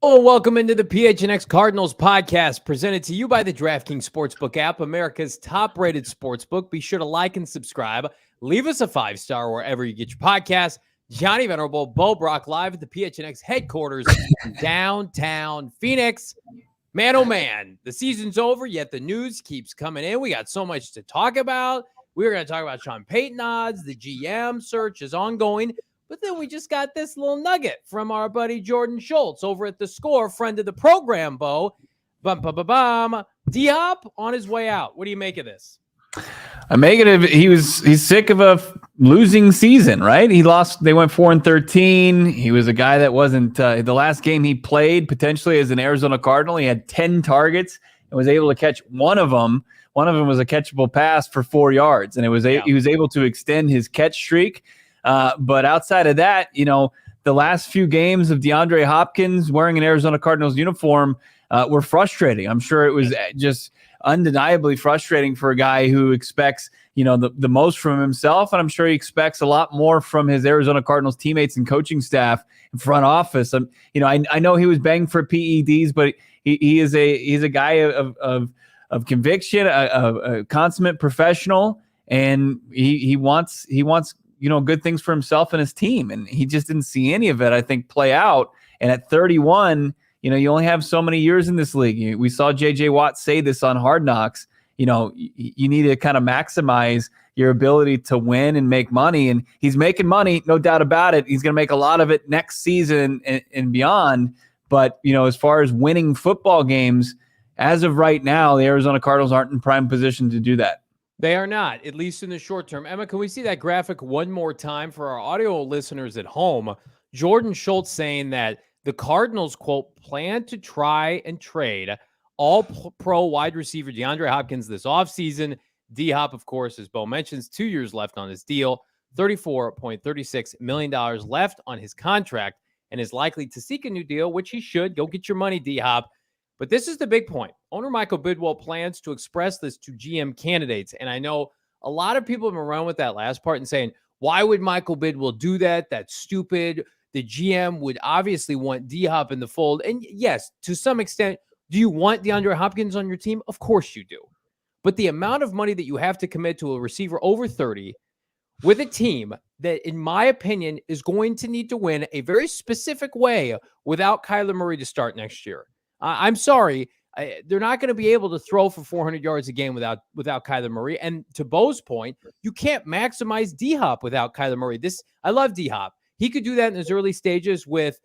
Hello and welcome into the PHNX Cardinals podcast, presented to you by the DraftKings Sportsbook app, America's top-rated sportsbook. Be sure to like and subscribe. Leave us a 5-star wherever you get your podcasts. Johnny Venerable, Bo Brock, live at the PHNX headquarters in downtown Phoenix. Man, oh man, the season's over, yet the news keeps coming in. We got so much to talk about. We were going to talk about Sean Payton odds. The GM search is ongoing. But then we just got this little nugget from our buddy Jordan Schultz over at The Score, friend of the program, Bo. D-Hop on his way out. What do you make of this? I make it. He's sick of a losing season, right? He lost. They went 4-13. He was a guy that wasn't the last game he played potentially as an Arizona Cardinal. He had 10 targets and was able to catch one of them. One of them was a catchable pass for 4 yards, and he was able to extend his catch streak. But outside of that, the last few games of DeAndre Hopkins wearing an Arizona Cardinals uniform were frustrating. I'm sure it was just undeniably frustrating for a guy who expects, the most from himself. And I'm sure he expects a lot more from his Arizona Cardinals teammates and coaching staff and front office. I know he was banged for PEDs, but he's a guy of conviction, a consummate professional, and he wants good things for himself and his team. And he just didn't see any of it, I think, play out. And at 31, you only have so many years in this league. We saw J.J. Watt say this on Hard Knocks. You need to kind of maximize your ability to win and make money. And he's making money, no doubt about it. He's going to make a lot of it next season and beyond. But, as far as winning football games, as of right now, the Arizona Cardinals aren't in prime position to do that. They are not, at least in the short term. Emma, can we see that graphic one more time for our audio listeners at home? Jordan Schultz saying that the Cardinals, quote, plan to try and trade all-pro wide receiver DeAndre Hopkins this offseason. D-Hop, of course, as Bo mentions, 2 years left on his deal, $34.36 million left on his contract, and is likely to seek a new deal, which he should. Go get your money, D-Hop. But this is the big point. Owner Michael Bidwill plans to express this to GM candidates. And I know a lot of people have been around with that last part and saying, why would Michael Bidwill do that? That's stupid. The GM would obviously want D-Hop in the fold. And yes, to some extent, do you want DeAndre Hopkins on your team? Of course you do. But the amount of money that you have to commit to a receiver over 30 with a team that, in my opinion, is going to need to win a very specific way without Kyler Murray to start next year. I'm sorry. They're not going to be able to throw for 400 yards a game without Kyler Murray. And to Bo's point, you can't maximize D-Hop without Kyler Murray. I love D-Hop. He could do that in his early stages with,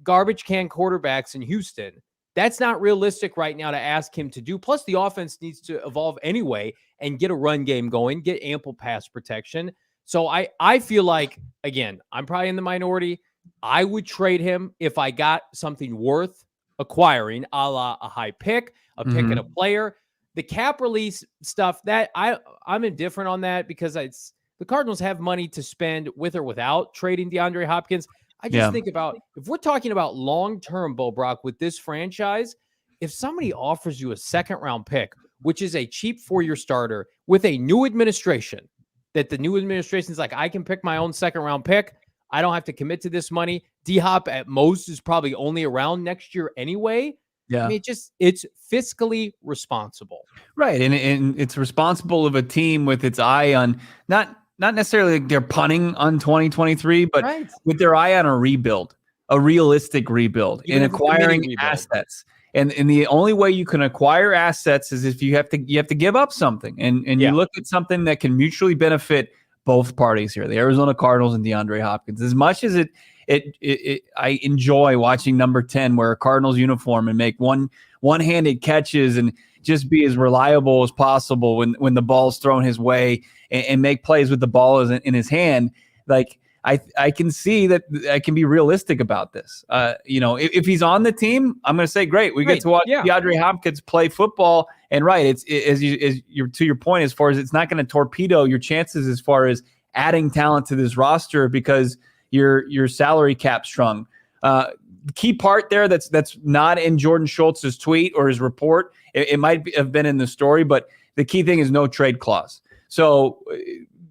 garbage can quarterbacks in Houston. That's not realistic right now to ask him to do. Plus, the offense needs to evolve anyway and get a run game going, get ample pass protection. So I feel like, again, I'm probably in the minority. I would trade him if I got something worth acquiring, a la a high pick, a pick and a player. The cap release stuff, that I'm indifferent on that because the Cardinals have money to spend with or without trading DeAndre Hopkins. I just think about, if we're talking about long-term, Bo Brock, with this franchise, if somebody offers you a second-round pick, which is a cheap 4-year starter with a new administration, that the new administration is like, I can pick my own second-round pick, I don't have to commit to this money. D-Hop at most is probably only around next year anyway. Yeah. I mean, it's fiscally responsible. Right. And it's responsible of a team with its eye on not necessarily like they're punting on 2023, but with their eye on a rebuild, a realistic rebuild, and acquiring assets. And the only way you can acquire assets is if you have to give up something. And you look at something that can mutually benefit both parties here, the Arizona Cardinals and DeAndre Hopkins. As much as I enjoy watching number 10 wear a Cardinals uniform and make one-handed catches and just be as reliable as possible when the ball's thrown his way and make plays with the ball in his hand. Like I can see that I can be realistic about this. If he's on the team, I'm going to say, great. We get to watch DeAndre Hopkins play football. And to your point, as far as it's not going to torpedo your chances as far as adding talent to this roster because your salary cap strung. The key part there that's not in Jordan Schultz's tweet or his report. It might have been in the story, but the key thing is no trade clause. So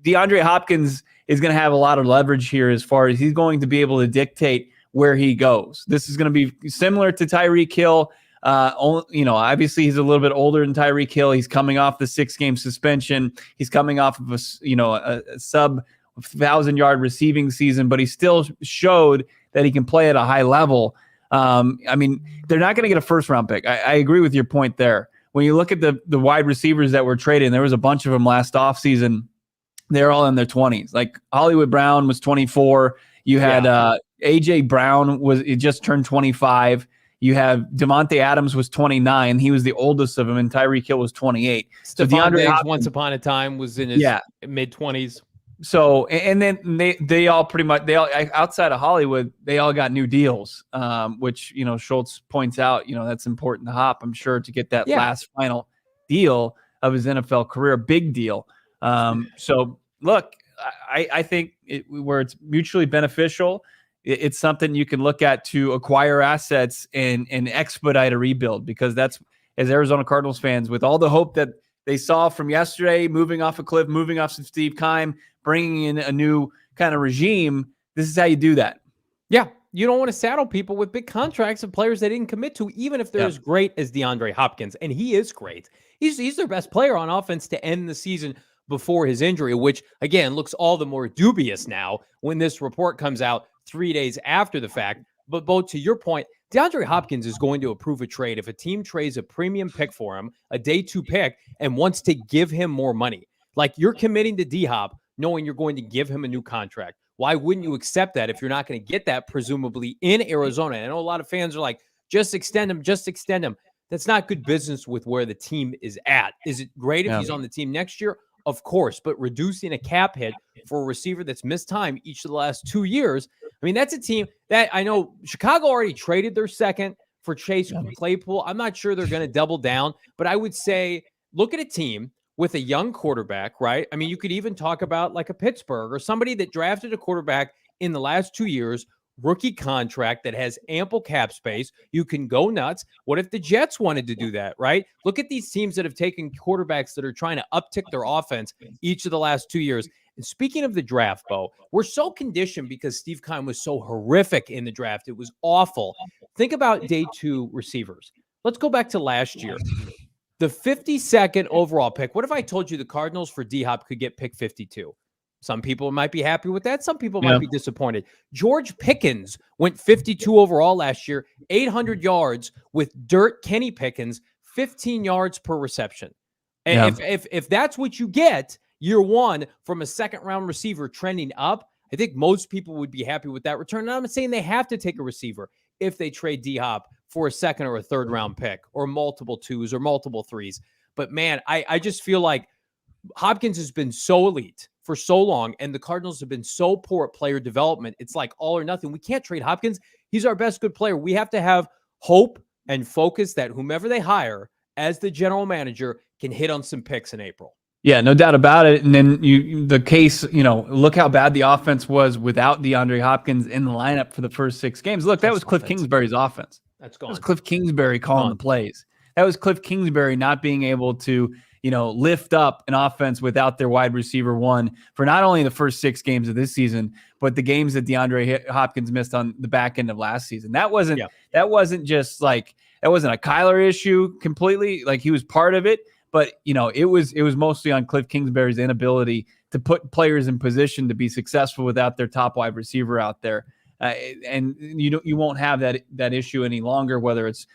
DeAndre Hopkins is going to have a lot of leverage here as far as he's going to be able to dictate where he goes. This is going to be similar to Tyreek Hill. Obviously he's a little bit older than Tyreek Hill. He's coming off the 6-game suspension. He's coming off of a sub 1,000-yard receiving season, but he still showed that he can play at a high level. They're not going to get a first-round pick. I agree with your point there. When you look at the wide receivers that were traded, and there was a bunch of them last offseason, they're all in their 20s. Like Hollywood Brown was 24. You had A.J. Brown he just turned 25. You have Devontae Adams was 29. He was the oldest of them, and Tyreek Hill was 28. So DeAndre Hopkins, once upon a time, was in his mid-20s. So, and then they all pretty much, outside of Hollywood, they all got new deals, which, Schultz points out, that's important to Hop, I'm sure, to get that last final deal of his NFL career, big deal. So look, I think where it's mutually beneficial, it's something you can look at to acquire assets and expedite a rebuild, because that's, as Arizona Cardinals fans, with all the hope that they saw from yesterday, moving off of Kliff, moving off of Steve Keim, bringing in a new kind of regime, this is how you do that. Yeah, you don't want to saddle people with big contracts of players they didn't commit to, even if they're as great as DeAndre Hopkins. And he is great. He's their best player on offense to end the season before his injury, which, again, looks all the more dubious now when this report comes out 3 days after the fact. But, Bo, to your point, DeAndre Hopkins is going to approve a trade if a team trades a premium pick for him, a day 2 pick, and wants to give him more money. Like, you're committing to D-Hop knowing you're going to give him a new contract. Why wouldn't you accept that if you're not going to get that, presumably, in Arizona? I know a lot of fans are like, just extend him, just extend him. That's not good business with where the team is at. Is it great if he's on the team next year? Of course, but reducing a cap hit for a receiver that's missed time each of the last 2 years, that's a team that I know Chicago already traded their second for Chase Claypool. I'm not sure they're going to double down, but I would say look at a team with a young quarterback, right? You could even talk about like a Pittsburgh or somebody that drafted a quarterback in the last 2 years, rookie contract that has ample cap space. You can go nuts. What if the Jets wanted to do that, right? Look at these teams that have taken quarterbacks that are trying to uptick their offense each of the last 2 years. And speaking of the draft, Bo, we're so conditioned because Steve Keim was so horrific in the draft. It was awful. Think about day 2 receivers. Let's go back to last year. The 52nd overall pick. What if I told you the Cardinals for D-Hop could get pick 52? Some people might be happy with that. Some people might be disappointed. George Pickens went 52 overall last year, 800 yards with dirt Kenny Pickens, 15 yards per reception. And if that's what you get year 1 from a second-round receiver trending up, I think most people would be happy with that return. And I'm not saying they have to take a receiver if they trade D-Hop for a second or a third-round pick or multiple 2s or multiple 3s. But, man, I just feel like Hopkins has been so elite for so long, and the Cardinals have been so poor at player development. It's like all or nothing. We can't trade Hopkins. He's our best good player. We have to have hope and focus that whomever they hire as the general manager can hit on some picks in April. Yeah, no doubt about it. And then look how bad the offense was without DeAndre Hopkins in the lineup for the first 6 games. Look, that was Kliff Kingsbury's offense. That's gone. That was Kliff Kingsbury calling the plays. That was Kliff Kingsbury not being able to lift up an offense without their wide receiver 1 for not only the first 6 games of this season, but the games that DeAndre Hopkins missed on the back end of last season. That wasn't just like, that wasn't a Kyler issue completely. Like, he was part of it, but it was mostly on Kliff Kingsbury's inability to put players in position to be successful without their top wide receiver out there. And you won't have that issue any longer, whether it's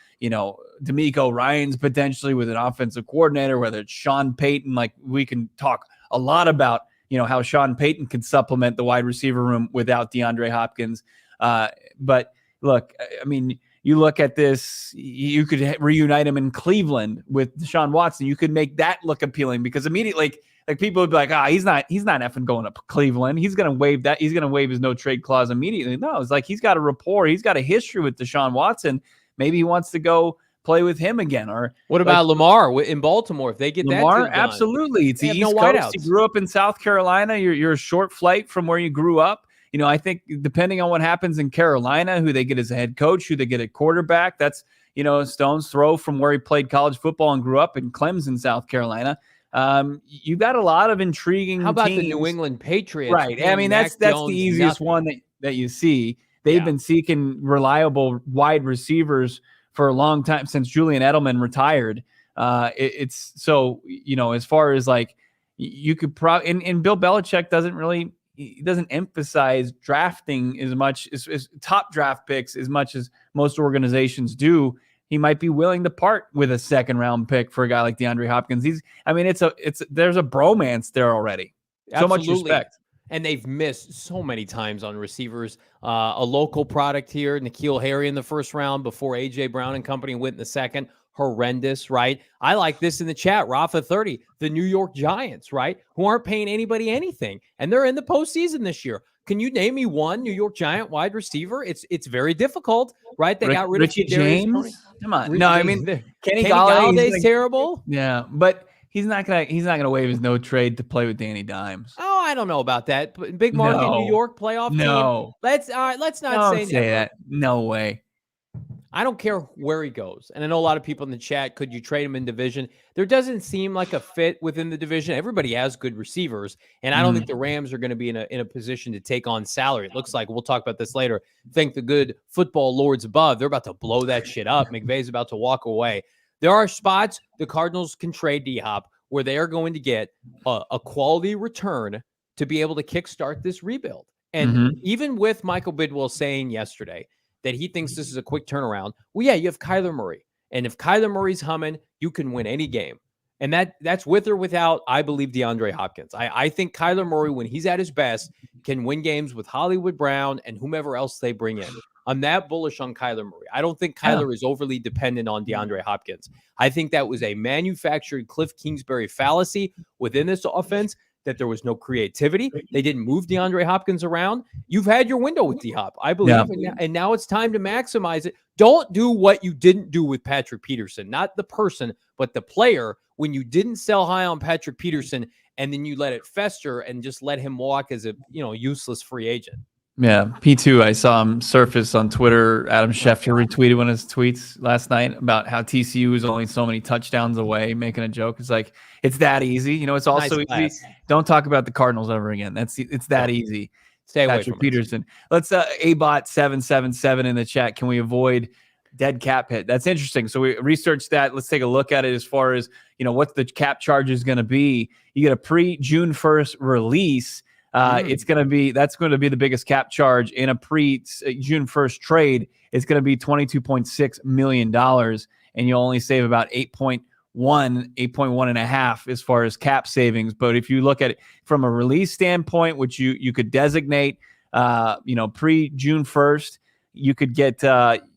D'Amico Ryans potentially with an offensive coordinator, whether it's Sean Payton. Like, we can talk a lot about how Sean Payton can supplement the wide receiver room without DeAndre Hopkins. But look, you look at this, you could reunite him in Cleveland with Deshaun Watson. You could make that look appealing, because immediately like people would be like, he's not effing going to Cleveland. He's going to waive that. He's going to waive his no trade clause immediately. No, it's like, he's got a rapport. He's got a history with Deshaun Watson. Maybe he wants to go play with him again. Or what about Lamar in Baltimore? If they get Lamar, that, absolutely. It's the East Coast. You grew up in South Carolina. You're a short flight from where you grew up. I think depending on what happens in Carolina, who they get as a head coach, who they get at quarterback, that's a stone's throw from where he played college football and grew up in Clemson, South Carolina. You got a lot of intriguing. How about teams. the New England Patriots? Right. That's the easiest one that you see. They've been seeking reliable wide receivers for a long time since Julian Edelman retired. It's so, as far as like, you could probably, and Bill Belichick doesn't emphasize drafting as much as top draft picks as much as most organizations do. He might be willing to part with a second round pick for a guy like DeAndre Hopkins. There's a bromance there already. So much respect. And they've missed so many times on receivers. A local product here, N'Keal Harry in the first round before A.J. Brown and company went in the second. Horrendous, right? I like this in the chat. Rafa 30, the New York Giants, right? Who aren't paying anybody anything. And they're in the postseason this year. Can you name me one New York Giant wide receiver? It's very difficult, right? They got rid Richie of James. Come on. No, I mean, Kenny Galladay's terrible. Yeah, but he's not gonna waive his no trade to play with Danny Dimes. Oh, I don't know about that. Big market New York playoff team. Let's not say that. No way. I don't care where he goes. And I know a lot of people in the chat, could you trade him in division? There doesn't seem like a fit within the division. Everybody has good receivers. And I don't think the Rams are going to be in a position to take on salary. It looks like, we'll talk about this later, thank the good football lords above. They're about to blow that shit up. McVay's about to walk away. There are spots the Cardinals can trade D-Hop where they are going to get a quality return to be able to kickstart this rebuild. And even with Michael Bidwill saying yesterday that he thinks this is a quick turnaround, well, yeah, you have Kyler Murray. And if Kyler Murray's humming, you can win any game. And that's with or without, I believe, DeAndre Hopkins. I think Kyler Murray, when he's at his best, can win games with Hollywood Brown and whomever else they bring in. I'm that bullish on Kyler Murray. I don't think Kyler is overly dependent on DeAndre Hopkins. I think that was a manufactured Kliff Kingsbury fallacy within this offense, that there was no creativity. They didn't move DeAndre Hopkins around. You've had your window with D-Hop, I believe, and now it's time to maximize it. Don't do what you didn't do with Patrick Peterson, not the person, but the player, when you didn't sell high on Patrick Peterson and then you let it fester and just let him walk as a useless free agent. Yeah, P2, I saw him surface on Twitter. Adam Schefter retweeted one of his tweets last night about how TCU is only so many touchdowns away, making a joke. It's like, it's that easy. It's also easy. Don't talk about the Cardinals ever again. It's that easy. Stay away Patrick from Peterson. Let's ABot777 in the chat. Can we avoid dead cap hit? That's interesting. So we researched that. Let's take a look at it as far as, what the cap charge is going to be. You get a pre-June 1st release. That's going to be the biggest cap charge in a pre-June 1st trade. It's going to be $22.6 million, and you'll only save about 8.1 and a half as far as cap savings. But if you look at it from a release standpoint, which you could designate, pre-June 1st, you could get,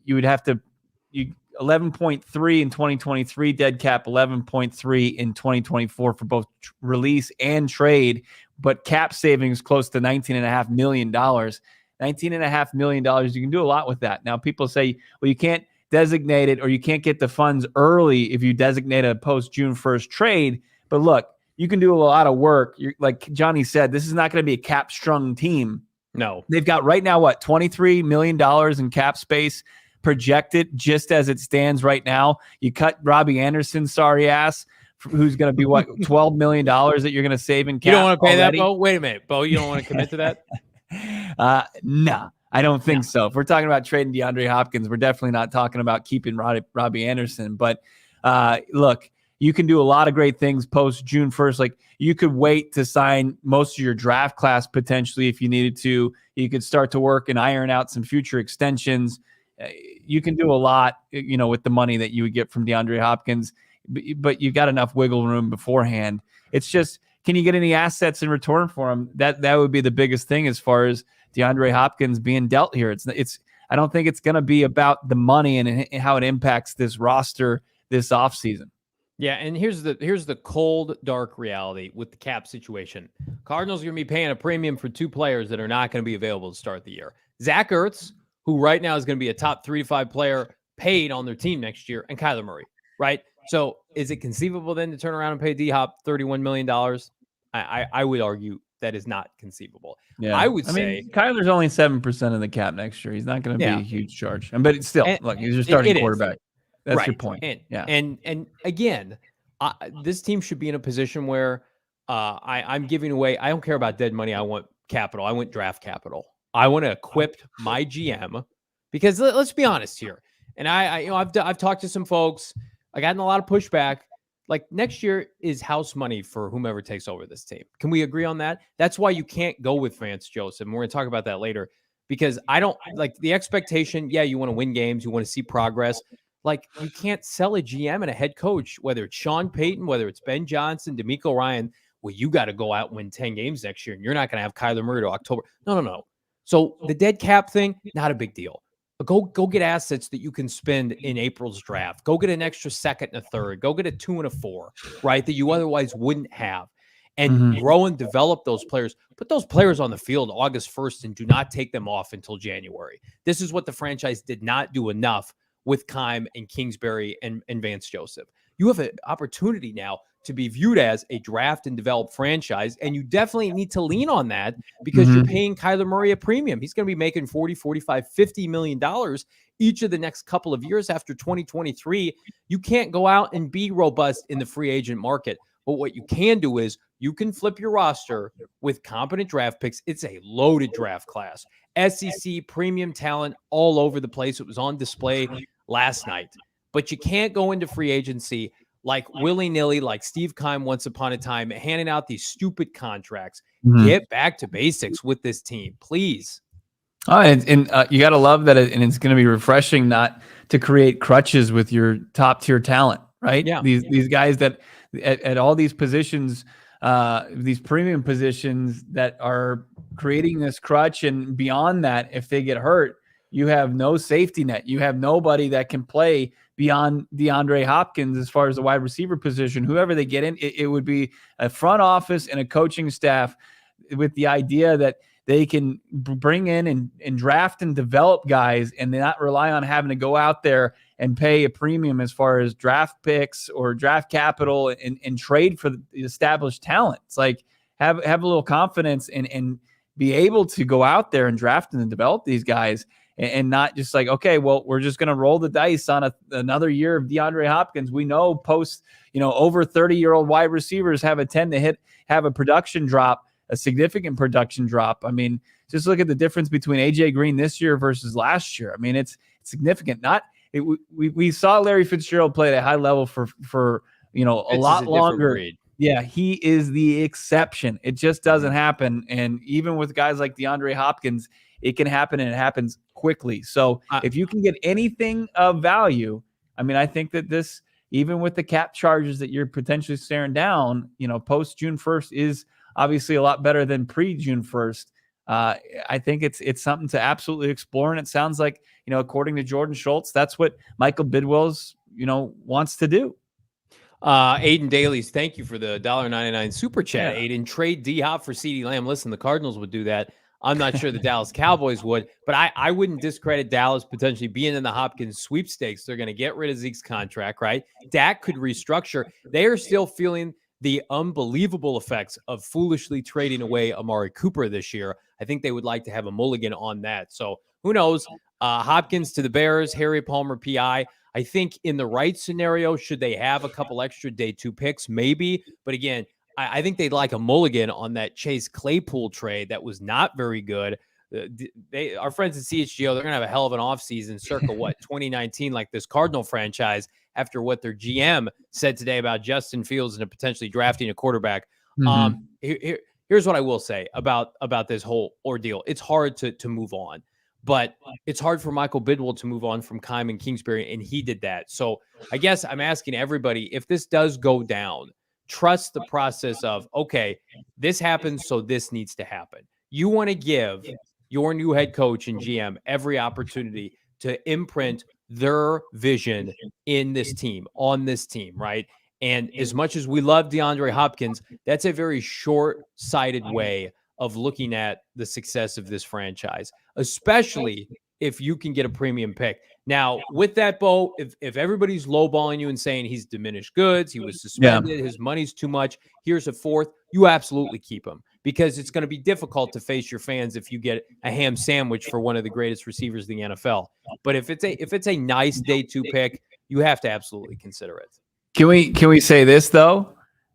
you would have to, 11.3 in 2023 dead cap, 11.3 in 2024 for both release and trade, but cap savings close to $19.5 million. $19.5 million. You can do a lot with that. Now, people say, well, you can't designate it or you can't get the funds early if you designate a post-June 1st trade. But look, you can do a lot of work. Like Johnny said, this is not going to be a cap-strung team. No. They've got right now, $23 million in cap space projected just as it stands right now. You cut Robbie Anderson's sorry ass, who's going to be $12 million that you're going to save in cap. You don't want to pay already? That, Bo? Wait a minute, Bo. You don't want to commit to that? No, I don't think so. If we're talking about trading DeAndre Hopkins, we're definitely not talking about keeping Robbie Anderson. But look, you can do a lot of great things post June 1st. Like, you could wait to sign most of your draft class potentially if you needed to. You could start to work and iron out some future extensions. You can do a lot, with the money that you would get from DeAndre Hopkins, but you've got enough wiggle room beforehand. It's just, can you get any assets in return for him? That would be the biggest thing as far as DeAndre Hopkins being dealt here. I don't think it's going to be about the money and how it impacts this roster this offseason. Yeah, and here's the cold, dark reality with the cap situation. Cardinals are going to be paying a premium for two players that are not going to be available to start the year. Zach Ertz, who right now is going to be a top 3 to 5 player paid on their team next year, and Kyler Murray, right? So is it conceivable then to turn around and pay D-Hop $31 million? I would argue that is not conceivable. Yeah, I mean, Kyler's only 7% of the cap next year. He's not going to be a huge charge. But it's still, look, he's your starting quarterback. That's your point. And again, this team should be in a position where I'm giving away. I don't care about dead money. I want capital. I want draft capital. I want to equip my GM because let's be honest here. And I've talked to some folks. I gotten a lot of pushback. Like next year is house money for whomever takes over this team. Can we agree on that? That's why you can't go with Vance Joseph. And we're going to talk about that later because I don't like the expectation. Yeah, you want to win games. You want to see progress. Like you can't sell a GM and a head coach, whether it's Sean Payton, whether it's Ben Johnson, D'Amico Ryan. Well, you got to go out and win 10 games next year. And you're not going to have Kyler Murray to October. No. So the dead cap thing, not a big deal. Go get assets that you can spend in April's draft. Go get an extra second and a third. Go get a 2 and a 4, right? That you otherwise wouldn't have. And grow and develop those players. Put those players on the field August 1st and do not take them off until January. This is what the franchise did not do enough with Keim and Kingsbury and Vance Joseph. You have an opportunity now to be viewed as a draft and develop franchise. And you definitely need to lean on that because you're paying Kyler Murray a premium. He's going to be making $40, $45, $50 million each of the next couple of years after 2023. You can't go out and be robust in the free agent market. But what you can do is you can flip your roster with competent draft picks. It's a loaded draft class. SEC premium talent all over the place. It was on display last night. But you can't go into free agency like willy-nilly, like Steve Keim once upon a time, handing out these stupid contracts. Get back to basics with this team, please. Oh, and you got to love that, and it's going to be refreshing not to create crutches with your top-tier talent, right? Yeah. These guys that at all these positions, these premium positions that are creating this crutch, and beyond that, if they get hurt, you have no safety net. You have nobody that can play beyond DeAndre Hopkins as far as the wide receiver position. Whoever they get in, it would be a front office and a coaching staff with the idea that they can bring in and draft and develop guys and not rely on having to go out there and pay a premium as far as draft picks or draft capital and trade for the established talent. It's like have a little confidence and be able to go out there and draft and develop these guys. And not just like, okay, well, we're just going to roll the dice on another year of DeAndre Hopkins. We know over 30-year-old wide receivers have a production drop, a significant production drop. I mean, just look at the difference between AJ Green this year versus last year. I mean, it's significant. We saw Larry Fitzgerald play at a high level for a lot longer. Yeah, he is the exception. It just doesn't happen. And even with guys like DeAndre Hopkins, it can happen, and it happens quickly. So if you can get anything of value, I mean, I think that this, even with the cap charges that you're potentially staring down, post June 1st is obviously a lot better than pre-June 1st. I think it's something to absolutely explore. And it sounds like, according to Jordan Schultz, that's what Michael Bidwill's, wants to do. Aiden Dailies, thank you for the $1.99 super chat. Yeah. Aiden, trade D-Hop for CeeDee Lamb. Listen, the Cardinals would do that. I'm not sure the Dallas Cowboys would, but I wouldn't discredit Dallas potentially being in the Hopkins sweepstakes. They're going to get rid of Zeke's contract, right? Dak could restructure. They are still feeling the unbelievable effects of foolishly trading away Amari Cooper this year. I think they would like to have a mulligan on that. So who knows? Hopkins to the Bears, Harry Palmer, PI. I think in the right scenario, should they have a couple extra day 2 picks? Maybe. But again, I think they'd like a mulligan on that Chase Claypool trade that was not very good. Our friends at CHGO, they're going to have a hell of an offseason circa 2019, like this Cardinal franchise, after what their GM said today about Justin Fields and potentially drafting a quarterback. Here's what I will say about this whole ordeal. It's hard to move on, but it's hard for Michael Bidwill to move on from Keim and Kingsbury, and he did that. So I guess I'm asking everybody, if this does go down, trust the process of, okay, this happens, so this needs to happen. You want to give your new head coach and GM every opportunity to imprint their vision in this team, on this team, right? And as much as we love DeAndre Hopkins, that's a very short-sighted way of looking at the success of this franchise, especially if you can get a premium pick. Now, with that, Bo, if everybody's lowballing you and saying he's diminished goods, he was suspended, his money's too much, here's a fourth, you absolutely keep him, because it's going to be difficult to face your fans if you get a ham sandwich for one of the greatest receivers in the NFL. But if it's a nice day 2 pick, you have to absolutely consider it. Can we say this though?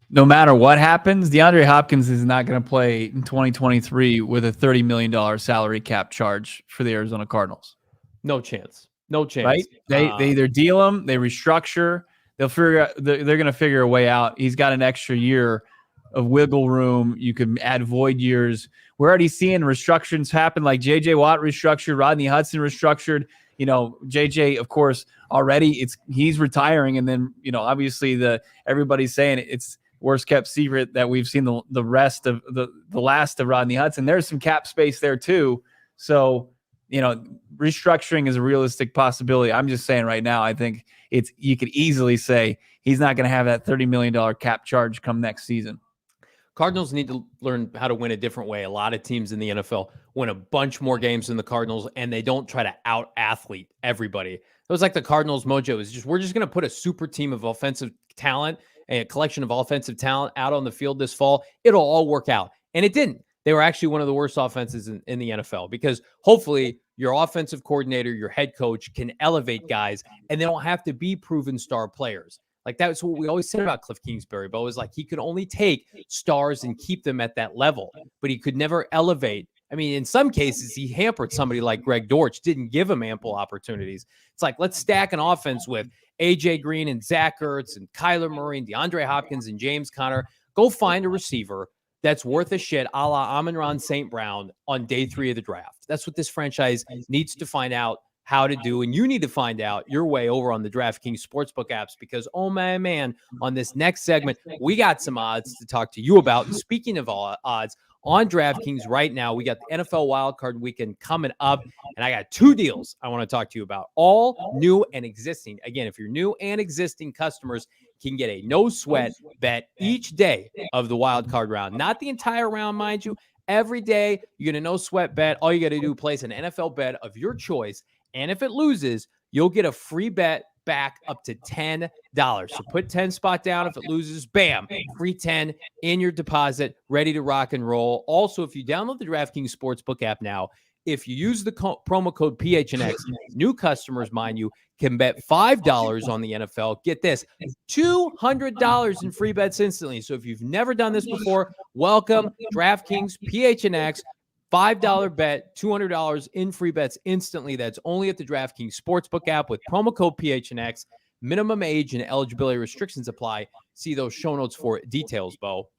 no matter what happens, DeAndre Hopkins is not going to play in 2023 with a $30 million salary cap charge for the Arizona Cardinals. No chance. No chance. Right? They either deal him, they restructure. They'll figure out. They're going to figure a way out. He's got an extra year of wiggle room. You can add void years. We're already seeing restructurings happen, like J.J. Watt restructured, Rodney Hudson restructured. J.J. of course already he's retiring, and then obviously everybody's saying it's worst kept secret that we've seen the rest of the last of Rodney Hudson. There's some cap space there too, so restructuring is a realistic possibility. I'm just saying right now, I think you could easily say he's not going to have that $30 million cap charge come next season. Cardinals need to learn how to win a different way. A lot of teams in the NFL win a bunch more games than the Cardinals, and they don't try to out-athlete everybody. It was like the Cardinals' mojo is we're just going to put a super team of offensive talent and a collection of offensive talent out on the field this fall. It'll all work out. And it didn't. They were actually one of the worst offenses in the NFL, because hopefully your offensive coordinator, your head coach can elevate guys, and they don't have to be proven star players. Like, that's what we always said about Kliff Kingsbury, but it was like he could only take stars and keep them at that level, but he could never elevate. I mean, in some cases, he hampered somebody like Greg Dortch, didn't give him ample opportunities. It's like, let's stack an offense with A.J. Green and Zach Ertz and Kyler Murray and DeAndre Hopkins and James Conner. Go find a receiver that's worth a shit, a la Amon-Ra St. Brown on day 3 of the draft. That's what this franchise needs to find out how to do, and you need to find out your way over on the DraftKings Sportsbook apps, because, oh my man, on this next segment, we got some odds to talk to you about. And speaking of all odds, on DraftKings right now, we got the NFL Wildcard Weekend coming up, and I got 2 deals I want to talk to you about, all new and existing. Again, if you're new and existing customers, can get a no-sweat bet each day of the wildcard round. Not the entire round, mind you. Every day, you get a no-sweat bet. All you got to do is place an NFL bet of your choice, and if it loses, you'll get a free bet back up to $10. So put 10 spot down. If it loses, bam, free 10 in your deposit, ready to rock and roll. Also, if you download the DraftKings Sportsbook app now, if you use the promo code PHNX, new customers, mind you, can bet $5 on the NFL. Get this, $200 in free bets instantly. So if you've never done this before, welcome. DraftKings PHNX. $5 bet, $200 in free bets instantly. That's only at the DraftKings Sportsbook app with promo code PHNX. Minimum age and eligibility restrictions apply. See those show notes for details, Bo.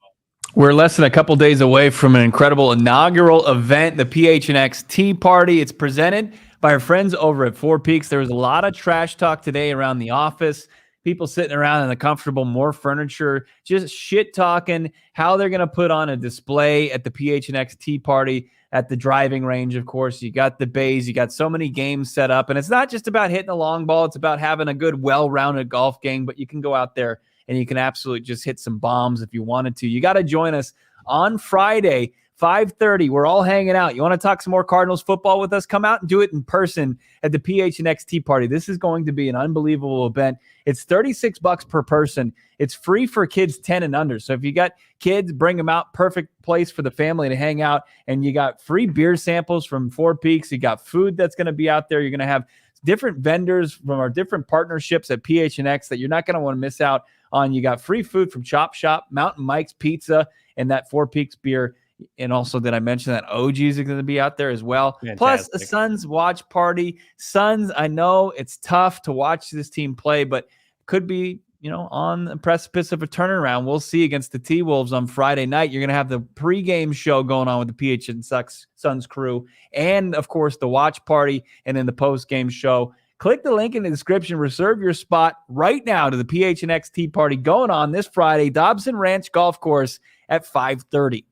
We're less than a couple days away from an incredible inaugural event, the PHNX Tee Party. It's presented by our friends over at Four Peaks. There was a lot of trash talk today around the office. People sitting around in the comfortable, more furniture, just shit talking how they're going to put on a display at the PHNX Tee Party at the driving range. Of course, you got the bays, you got so many games set up, and it's not just about hitting a long ball. It's about having a good, well-rounded golf game, but you can go out there and you can absolutely just hit some bombs if you wanted to. You got to join us on Friday, 5:30. We're all hanging out. You want to talk some more Cardinals football with us? Come out and do it in person at the PHNX Tee Party. This is going to be an unbelievable event. It's $36 per person. It's free for kids 10 and under. So if you got kids, bring them out. Perfect place for the family to hang out. And you got free beer samples from Four Peaks. You got food that's going to be out there. You're going to have different vendors from our different partnerships at PHNX that you're not going to want to miss out on. You got free food from Chop Shop, Mountain Mike's Pizza, and that Four Peaks beer. And also, did I mention that OGs are going to be out there as well? Fantastic. Plus a Suns watch party. Suns, I know it's tough to watch this team play, but could be, on the precipice of a turnaround. We'll see against the T-Wolves on Friday night. You're going to have the pregame show going on with the PHNX Suns crew. And, of course, the watch party and then the postgame show. Click the link in the description. Reserve your spot right now to the PHNX Tee Party going on this Friday, Dobson Ranch Golf Course at 5:30.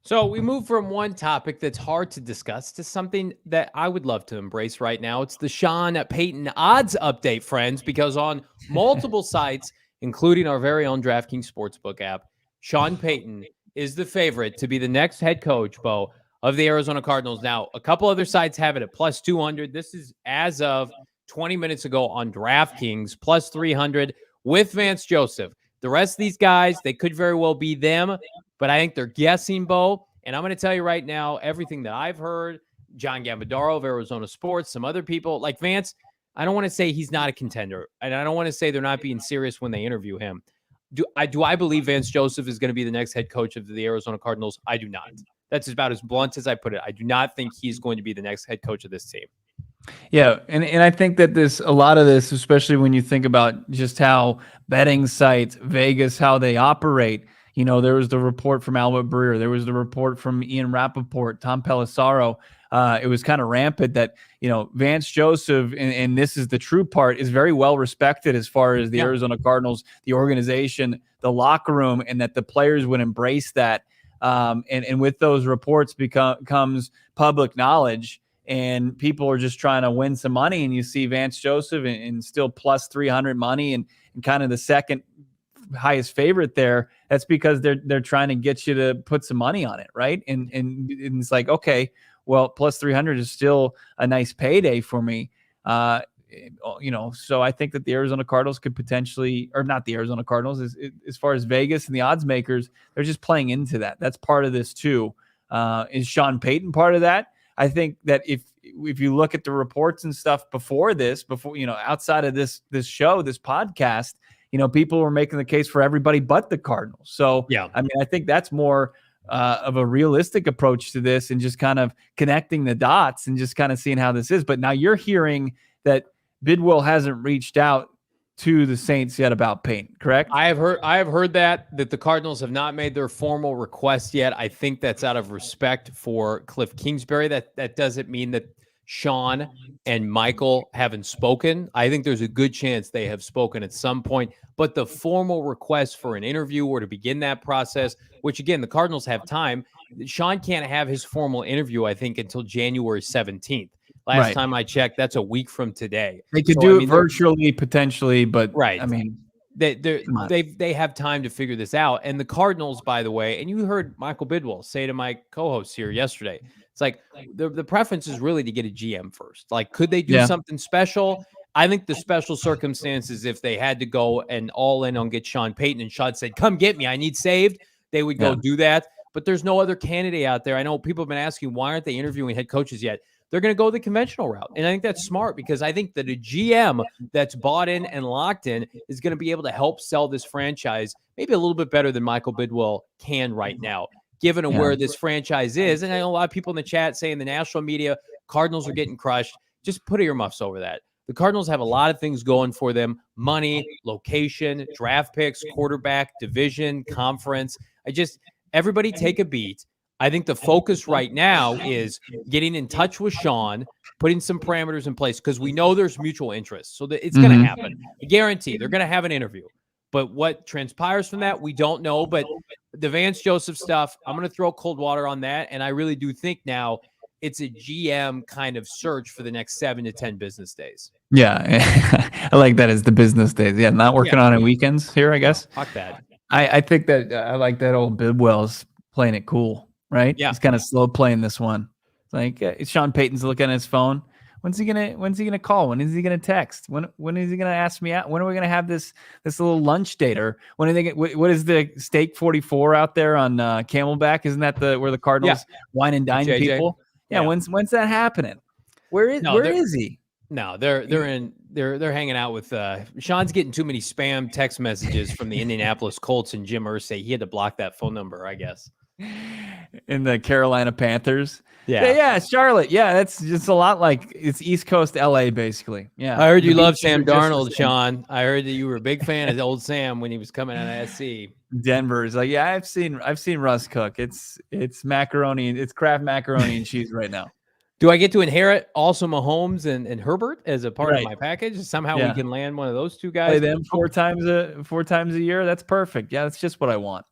So we move from one topic that's hard to discuss to something that I would love to embrace right now. It's the Sean Payton odds update, friends, because on multiple sites, including our very own DraftKings Sportsbook app, Sean Payton is the favorite to be the next head coach, Bo, of the Arizona Cardinals. Now, a couple other sites have it at plus 200. This is as of 20 minutes ago on DraftKings, plus 300 with Vance Joseph. The rest of these guys, they could very well be them, but I think they're guessing, Bo. And I'm going to tell you right now, everything that I've heard, John Gambadaro of Arizona Sports, some other people, like Vance, I don't want to say he's not a contender, and I don't want to say they're not being serious when they interview him. Do I believe Vance Joseph is going to be the next head coach of the Arizona Cardinals? I do not. That's about as blunt as I put it. I do not think he's going to be the next head coach of this team. Yeah, and I think that a lot of this, especially when you think about just how betting sites, Vegas, how they operate. There was the report from Albert Breer. There was the report from Ian Rappaport, Tom Pelissaro. It was kind of rampant that, Vance Joseph, and this is the true part, is very well respected as far as the Arizona Cardinals, the organization, the locker room, and that the players would embrace that. And with those reports comes public knowledge. And people are just trying to win some money, and you see Vance Joseph and still plus 300 money and kind of the second highest favorite there. That's because they're trying to get you to put some money on it, right? And it's like, okay, well, plus 300 is still a nice payday for me. So I think that the Arizona Cardinals could potentially, or not the Arizona Cardinals, as far as Vegas and the odds makers, they're just playing into that. That's part of this too. Is Sean Payton part of that? I think that if you look at the reports and stuff before outside of this show, this podcast, people were making the case for everybody but the Cardinals. So I think that's more of a realistic approach to this, and just kind of connecting the dots and just kind of seeing how this is. But now you're hearing that Bidwill hasn't reached out to the Saints yet about Payton, correct? I have heard that the Cardinals have not made their formal request yet. I think that's out of respect for Kliff Kingsbury. That doesn't mean that Sean and Michael haven't spoken. I think there's a good chance they have spoken at some point, but the formal request for an interview or to begin that process, which again, the Cardinals have time. Sean can't have his formal interview, I think, until January 17th. Last time I checked, that's a week from today. They could do it virtually potentially, but I mean, they have time to figure this out. And the Cardinals, by the way, and you heard Michael Bidwill say to my co-host here yesterday, it's like the preference is really to get a GM first. Like, could they do something special? I think the special circumstances, if they had to go and all in on get Sean Payton, and Sean said, "Come get me, I need saved," they would go do that. But there's no other candidate out there. I know people have been asking, why aren't they interviewing head coaches yet? They're going to go the conventional route. And I think that's smart, because I think that a GM that's bought in and locked in is going to be able to help sell this franchise maybe a little bit better than Michael Bidwill can right now, given where this franchise is. And I know a lot of people in the chat saying the national media, Cardinals are getting crushed. Just put earmuffs over that. The Cardinals have a lot of things going for them: money, location, draft picks, quarterback, division, conference. Everybody take a beat. I think the focus right now is getting in touch with Sean, putting some parameters in place, because we know there's mutual interest. So that it's going to happen. I guarantee they're going to have an interview. But what transpires from that, we don't know. But the Vance Joseph stuff, I'm going to throw cold water on that. And I really do think now it's a GM kind of search for the next 7 to 10 business days. Yeah, I like that as the business days. Yeah, not working on it weekends here, I guess. Fuck that. I think that I like that old Bidwell's playing it cool. Right? Yeah. He's kind of slow playing this one. It's like Sean Payton's looking at his phone. When's he gonna call? When is he gonna text? When is he gonna ask me out? When are we gonna have this little lunch date? Or when are they? What is the Steak 44 out there on Camelback? Isn't that where the Cardinals wine and dine people? Yeah. When's that happening? Where is he? No, they're hanging out with Sean's getting too many spam text messages from the Indianapolis Colts and Jim Irsay. He had to block that phone number, I guess. In the Carolina Panthers. Yeah, Charlotte. Yeah, that's just a lot like it's East Coast LA, basically. Yeah. I heard you love Sam Darnold, Sean. I heard that you were a big fan of old Sam when he was coming out of SC. Denver is like, yeah, I've seen Russ cook. It's macaroni, it's Kraft macaroni and cheese right now. Do I get to inherit also Mahomes and Herbert as a part of my package? Somehow we can land one of those two guys. Play them four times a year. That's perfect. Yeah, that's just what I want.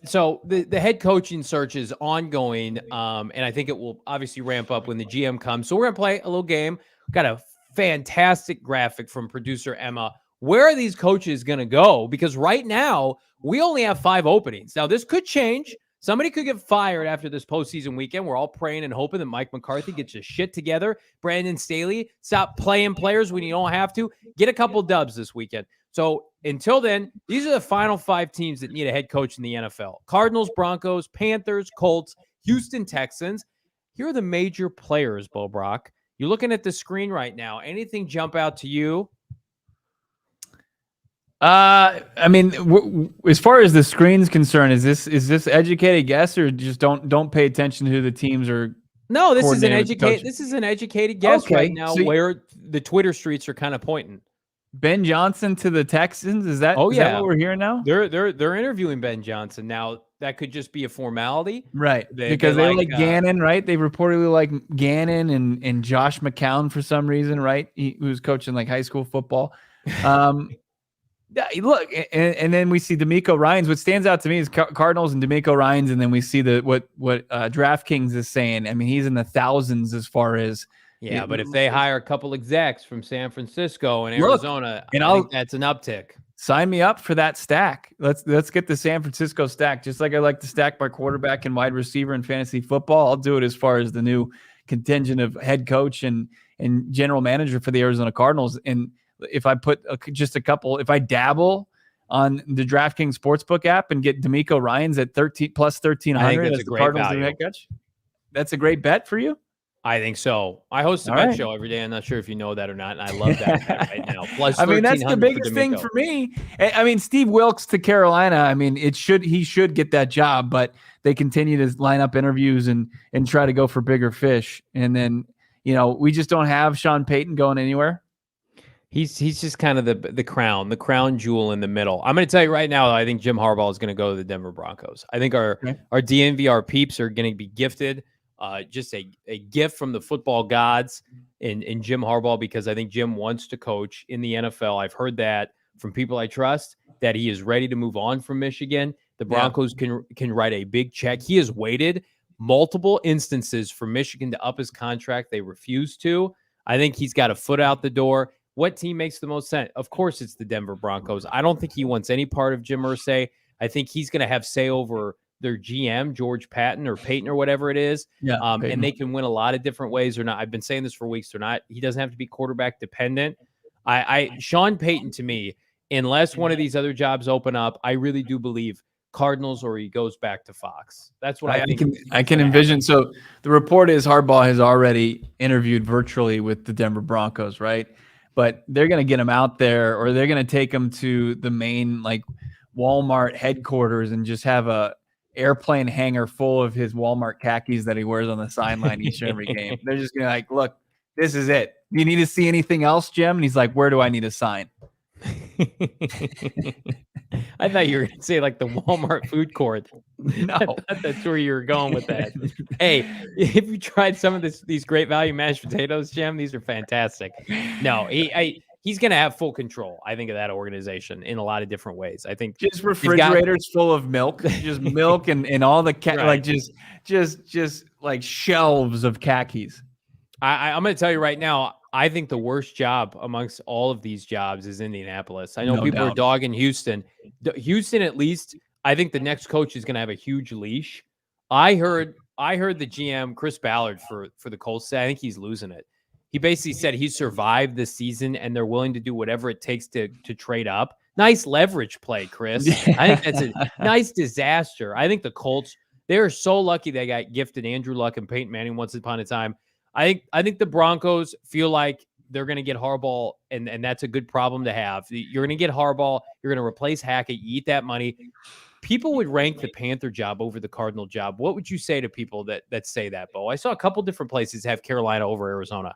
So the head coaching search is ongoing, and I think it will obviously ramp up when the GM comes. So we're gonna play a little game. Got a fantastic graphic from producer Emma. Where are these coaches gonna go? Because right now we only have 5 openings. Now this could change. Somebody could get fired after this postseason weekend. We're all praying and hoping that Mike McCarthy gets his shit together. Brandon Staley, stop playing players when you don't have to. Get a couple dubs this weekend. So until then, these are the final 5 teams that need a head coach in the NFL. Cardinals, Broncos, Panthers, Colts, Houston Texans. Here are the major players, Bo Brock. You're looking at the screen right now. Anything jump out to you? I mean, as far as the screen's concerned, is this educated guess, or just don't pay attention to who the teams are? No, this is an educated guess right Okay, now, so where the Twitter streets are kind of pointing. Ben Johnson to the Texans. Is that Oh, is that yeah. what we're hearing now? They're interviewing Ben Johnson now. That could just be a formality, Right? Because they like Gannon, right? They reportedly like Gannon and Josh McCown for some reason, right? He was coaching like high school football. Yeah, look, and then we see D'Amico Ryans. What stands out to me is Cardinals and D'Amico Ryans, and then we see what DraftKings is saying. I mean, he's in the thousands as far as but if they hire a couple execs from San Francisco and Arizona, I think that's an uptick. Sign me up for that stack. Let's get the San Francisco stack. Just like I like to stack my quarterback and wide receiver in fantasy football, I'll do it as far as the new contingent of head coach and general manager for the Arizona Cardinals. And if I put just a couple, if I dabble on the DraftKings Sportsbook app and get D'Amico Ryans at 13 plus 1,300 as the Cardinals head coach, that's a great bet for you. I think so. I host a bet show every day. I'm not sure if you know that or not, and I love that bet right now. Plus, I mean, that's the biggest thing for me. I mean, Steve Wilkes to Carolina. I mean, he should get that job, but they continue to line up interviews and try to go for bigger fish. And then, we just don't have Sean Payton going anywhere. He's just kind of the crown jewel in the middle. I'm going to tell you right now, I think Jim Harbaugh is going to go to the Denver Broncos. I think our DNVR peeps are going to be gifted just a gift from the football gods in Jim Harbaugh, because I think Jim wants to coach in the NFL. I've heard that from people I trust, that he is ready to move on from Michigan. The Broncos can write a big check. He has waited multiple instances for Michigan to up his contract. They refused to. I think he's got a foot out the door. What team makes the most sense? Of course, it's the Denver Broncos. I don't think he wants any part of Jim Irsay. I think he's going to have say over their GM, George Patton or Payton or whatever it is. And they can win a lot of different ways or not. I've been saying this for weeks. He doesn't have to be quarterback dependent. Sean Payton, to me, unless one of these other jobs open up, I really do believe Cardinals or he goes back to Fox. That's what I think. I can envision. So the report is Harbaugh has already interviewed virtually with the Denver Broncos, right? But they're going to get him out there, or they're going to take him to the main like Walmart headquarters and just have a airplane hangar full of his Walmart khakis that he wears on the sideline each and every game. They're just going to like, look, this is it. You need to see anything else, Jim? And he's like, where do I need to sign? I thought you were going to say like the Walmart food court. No, I thought that's where you were going with that. Hey, if you tried some of these great value mashed potatoes, Jim, these are fantastic. No, he's going to have full control, I think, of that organization in a lot of different ways. I think just refrigerators full of milk, just milk and all the like just like shelves of khakis. I'm going to tell you right now, I think the worst job amongst all of these jobs is Indianapolis. I know people are dogging Houston. Houston, at least, I think the next coach is going to have a huge leash. I heard the GM, Chris Ballard, for the Colts say, I think he's losing it. He basically said he survived this season and they're willing to do whatever it takes to trade up. Nice leverage play, Chris. I think that's a nice disaster. I think the Colts, they are so lucky they got gifted Andrew Luck and Peyton Manning once upon a time. I think the Broncos feel like they're going to get Harbaugh, and that's a good problem to have. You're going to get Harbaugh. You're going to replace Hackett. You eat that money. People would rank the Panther job over the Cardinal job. What would you say to people that say that, Bo? I saw a couple different places have Carolina over Arizona.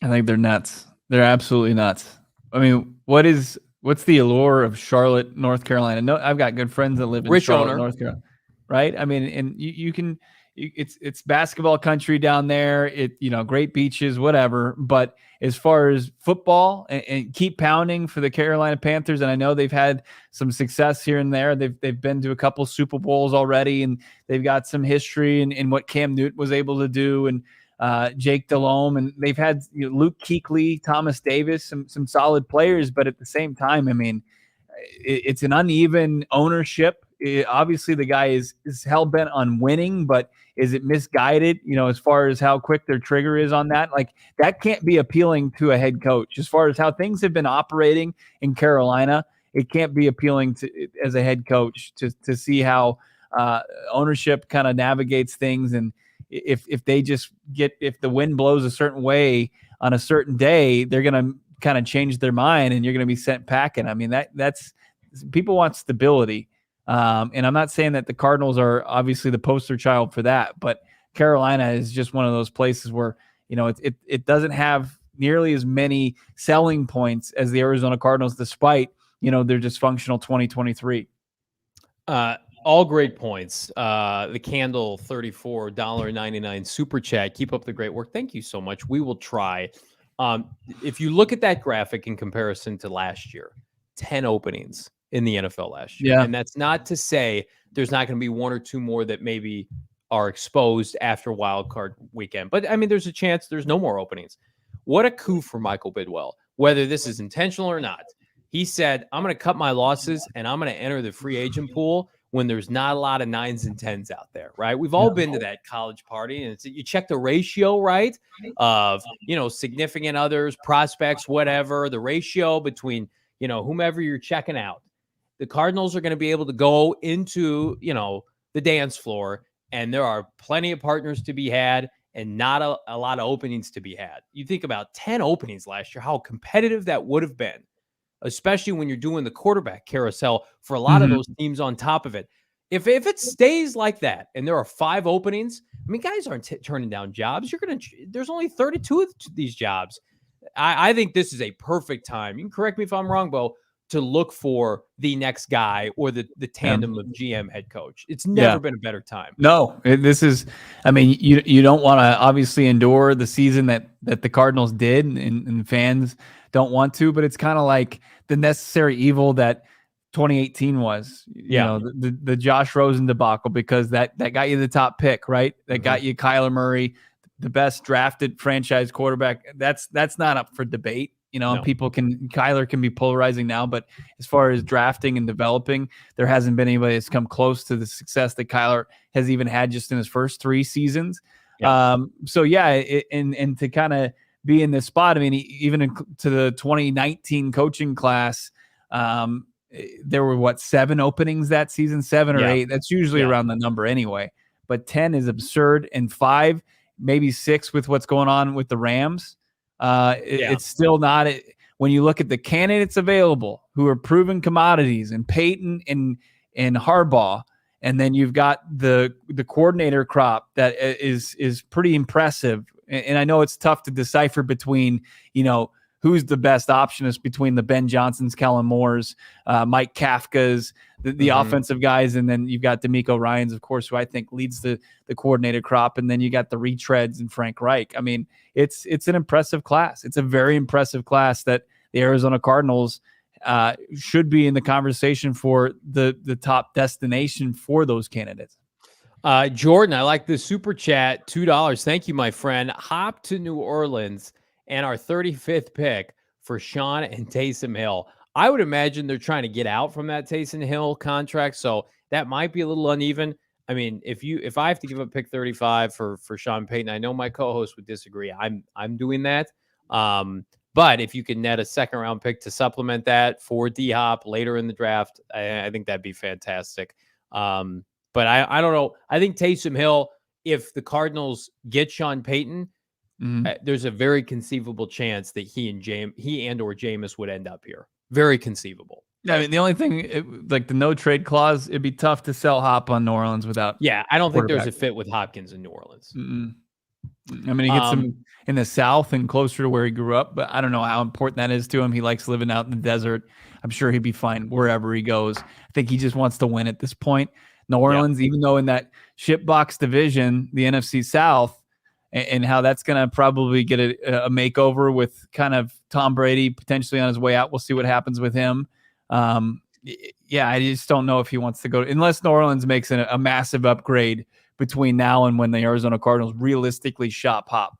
I think they're nuts. They're absolutely nuts. I mean, what's the allure of Charlotte, North Carolina? No, I've got good friends that live in Charlotte, North Carolina, right? I mean, and you can. It's basketball country down there. Great beaches, whatever. But as far as football and keep pounding for the Carolina Panthers, and I know they've had some success here and there. They've been to a couple Super Bowls already, and they've got some history in what Cam Newton was able to do, and Jake Delhomme, and they've had Luke Kuechly, Thomas Davis, some solid players. But at the same time, I mean, it's an uneven ownership. Obviously, the guy is hell bent on winning, but is it misguided? As far as how quick their trigger is on that, like that can't be appealing to a head coach. As far as how things have been operating in Carolina, it can't be appealing to as a head coach to see how ownership kind of navigates things, and if the wind blows a certain way on a certain day, they're going to kind of change their mind, and you're going to be sent packing. I mean, that's People want stability. And I'm not saying that the Cardinals are obviously the poster child for that, but Carolina is just one of those places where, it doesn't have nearly as many selling points as the Arizona Cardinals, despite, their dysfunctional 2023. All great points. The Candle $34.99 super chat. Keep up the great work. Thank you so much. We will try. If you look at that graphic in comparison to last year, 10 openings in the NFL last year. Yeah. And that's not to say there's not going to be one or two more that maybe are exposed after wild card weekend. But I mean, there's a chance there's no more openings. What a coup for Michael Bidwill, whether this is intentional or not. He said, I'm going to cut my losses and I'm going to enter the free agent pool when there's not a lot of 9s and 10s out there, right? We've all been to that college party, and you check the ratio, right, of, significant others, prospects, whatever, the ratio between, whomever you're checking out. The Cardinals are going to be able to go into, the dance floor, and there are plenty of partners to be had and not a lot of openings to be had. You think about 10 openings last year, how competitive that would have been, especially when you're doing the quarterback carousel for a lot of those teams on top of it. If it stays like that and there are 5 openings, I mean, guys aren't turning down jobs. There's only 32 of these jobs. I think this is a perfect time. You can correct me if I'm wrong, Bo, to look for the next guy or the tandem of GM head coach. It's never been a better time. No, this is, I mean, you don't want to obviously endure the season that the Cardinals did, and fans don't want to, but it's kind of like the necessary evil that 2018 was, the Josh Rosen debacle, because that got you the top pick, right? That got you Kyler Murray, the best drafted franchise quarterback. That's not up for debate. Kyler can be polarizing now, but as far as drafting and developing, there hasn't been anybody that's come close to the success that Kyler has even had just in his first 3 seasons. And to kind of be in this spot, I mean, even to the 2019 coaching class, there were 7 openings that season, 7 or 8. That's usually around the number anyway, but 10 is absurd, and 5, maybe 6 with what's going on with the Rams. It's still not, when you look at the candidates available who are proven commodities, and Payton and Harbaugh, and then you've got the coordinator crop that is pretty impressive. And I know it's tough to decipher between, who's the best optionist between the Ben Johnsons, Kellen Moores, Mike Kafkas, the offensive guys, and then you've got D'Amico Ryans, of course, who I think leads the coordinator crop, and then you got the retreads and Frank Reich. I mean, it's an impressive class. It's a very impressive class that the Arizona Cardinals should be in the conversation for the top destination for those candidates. Jordan, I like the super chat, $2. Thank you, my friend. Hop to New Orleans and our 35th pick for Sean and Taysom Hill. I would imagine they're trying to get out from that Taysom Hill contract, so that might be a little uneven. I mean, if I have to give up pick 35 for Sean Payton, I know my co-host would disagree. I'm doing that. But if you can net a second round pick to supplement that for D-Hop later in the draft, I think that'd be fantastic. But I don't know. I think Taysom Hill, if the Cardinals get Sean Payton, there's a very conceivable chance that he and or Jameis would end up here. Very conceivable. I mean, the only thing, like the no trade clause, it'd be tough to sell Hop on New Orleans without. Yeah, I don't think there's a fit with Hopkins in New Orleans. I mean, he gets him in the South and closer to where he grew up, but I don't know how important that is to him. He likes living out in the desert. I'm sure he'd be fine wherever he goes. I think he just wants to win at this point. New Orleans, even though in that shipbox division, the NFC South, and how that's going to probably get a makeover with kind of Tom Brady potentially on his way out. We'll see what happens with him. I just don't know if he wants to go, unless New Orleans makes a massive upgrade between now and when the Arizona Cardinals realistically shop Hop.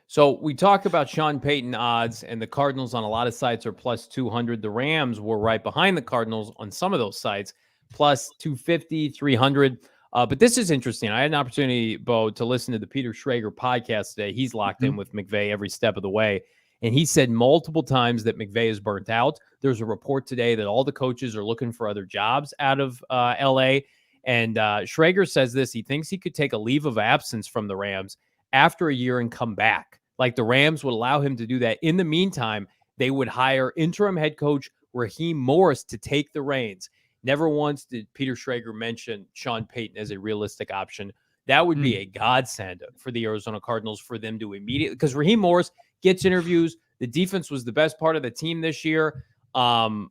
So we talk about Sean Payton odds, and the Cardinals on a lot of sites are plus 200. The Rams were right behind the Cardinals on some of those sites, plus 250, 300. But this is interesting. I had an opportunity, Bo, to listen to the Peter Schrager podcast today. He's locked in with McVay every step of the way. And he said multiple times that McVay is burnt out. There's a report today that all the coaches are looking for other jobs out of L.A. And Schrager says this. He thinks he could take a leave of absence from the Rams after a year and come back. Like the Rams would allow him to do that. In the meantime, they would hire interim head coach Raheem Morris to take the reins. Never once did Peter Schrager mention Sean Payton as a realistic option. That would be a godsend for the Arizona Cardinals for them to immediately, because Raheem Morris gets interviews. The defense was the best part of the team this year. To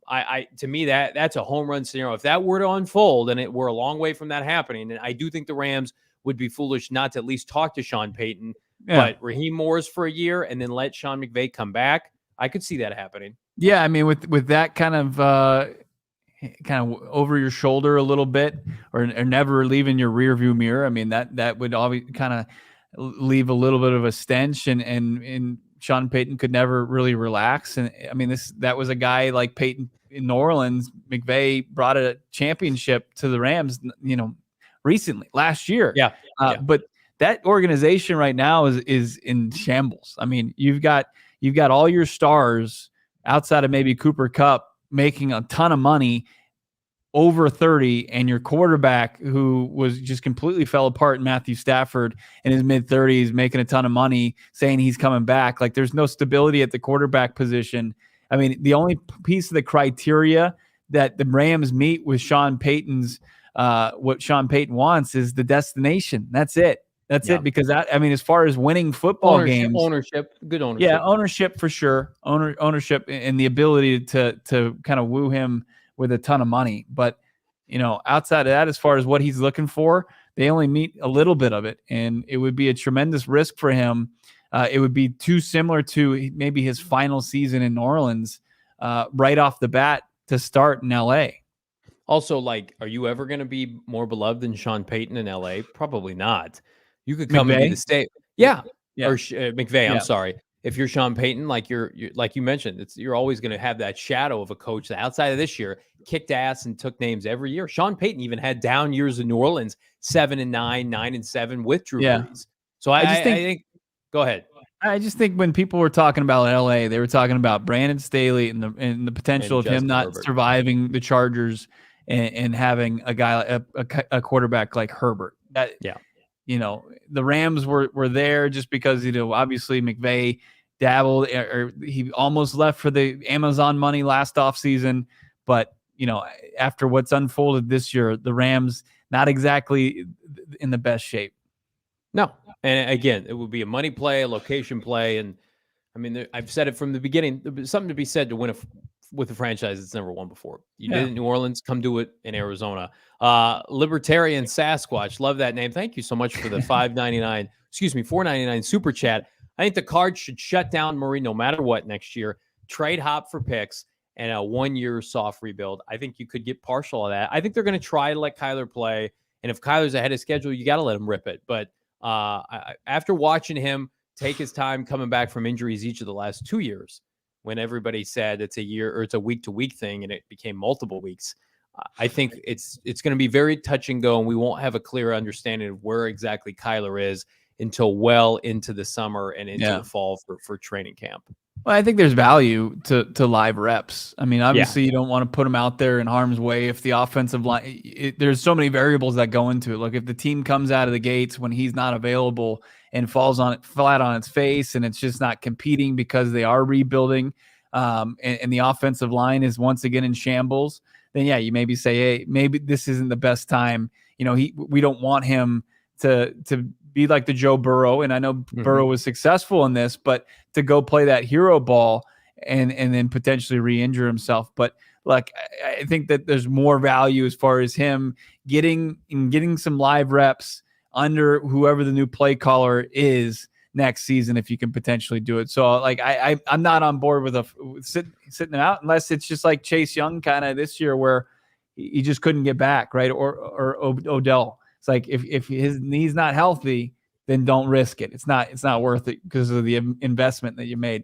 me, that's a home run scenario. If that were to unfold, and we're a long way from that happening, and I do think the Rams would be foolish not to at least talk to Sean Payton, but Raheem Morris for a year and then let Sean McVay come back, I could see that happening. Yeah, I mean, with that kind of over your shoulder a little bit, or never leaving your rear view mirror. I mean, that would always kind of leave a little bit of a stench, and Sean Payton could never really relax. And I mean, that was a guy like Payton in New Orleans. McVay brought a championship to the Rams, recently, last year. Yeah. But that organization right now is in shambles. I mean, you've got all your stars outside of maybe Cooper Kupp making a ton of money, over 30, and your quarterback, who was just completely fell apart, Matthew Stafford, in his mid-30s, making a ton of money, saying he's coming back. Like, there's no stability at the quarterback position. I mean, the only piece of the criteria that the Rams meet with Sean Payton's what Sean Payton wants is the destination. That's it. That's it. Because as far as winning football games, good ownership. Yeah, ownership for sure. Ownership and the ability to kind of woo him with a ton of money. But, outside of that, as far as what he's looking for, they only meet a little bit of it. And it would be a tremendous risk for him. It would be too similar to maybe his final season in New Orleans, right off the bat to start in LA. Also, are you ever going to be more beloved than Sean Payton in LA? Probably not. You could come and be the state. Yeah. Or McVay, I'm sorry. If you're Sean Payton, like you're like you mentioned, you're always going to have that shadow of a coach that outside of this year kicked ass and took names every year. Sean Payton even had down years in New Orleans, 7-9, 9-7 with Drew Brees. So I think go ahead. I just think when people were talking about LA, they were talking about Brandon Staley and the potential of him not surviving the Chargers and having a guy, a quarterback like Herbert. The Rams were there just because, obviously McVay dabbled, or he almost left for the Amazon money last offseason. But, after what's unfolded this year, the Rams not exactly in the best shape. No. And again, it would be a money play, a location play. And I mean, I've said it from the beginning. There's something to be said to win with a franchise that's never won before. You did it in New Orleans, come do it in Arizona. Libertarian Sasquatch, love that name. Thank you so much for the $4.99 super chat. I think the Cards should shut down Murray no matter what next year. Trade Hop for picks and a 1-year soft rebuild. I think you could get partial of that. I think they're going to try to let Kyler play. And if Kyler's ahead of schedule, you got to let him rip it. But after watching him take his time coming back from injuries each of the last 2 years, when everybody said it's a year or it's a week-to-week thing and it became multiple weeks, I think it's going to be very touch and go, and we won't have a clear understanding of where exactly Kyler is until well into the summer and into the fall for training camp. Well, I think there's value to live reps. I mean, obviously you don't want to put them out there in harm's way if the offensive line, there's so many variables that go into it. Look, if the team comes out of the gates when he's not available and falls on it flat on its face, and it's just not competing because they are rebuilding, and the offensive line is once again in shambles, then you maybe say, hey, maybe this isn't the best time. We don't want him to be like the Joe Burrow, and I know Burrow was successful in this, but to go play that hero ball and then potentially re-injure himself. But like, I think that there's more value as far as him getting some live reps under whoever the new play caller is next season, if you can potentially do it. So like, I'm not on board with sitting out unless it's just like Chase Young kind of this year where he just couldn't get back, right? Or Odell. It's like if his knee's not healthy, then don't risk it. It's not worth it because of the investment that you made.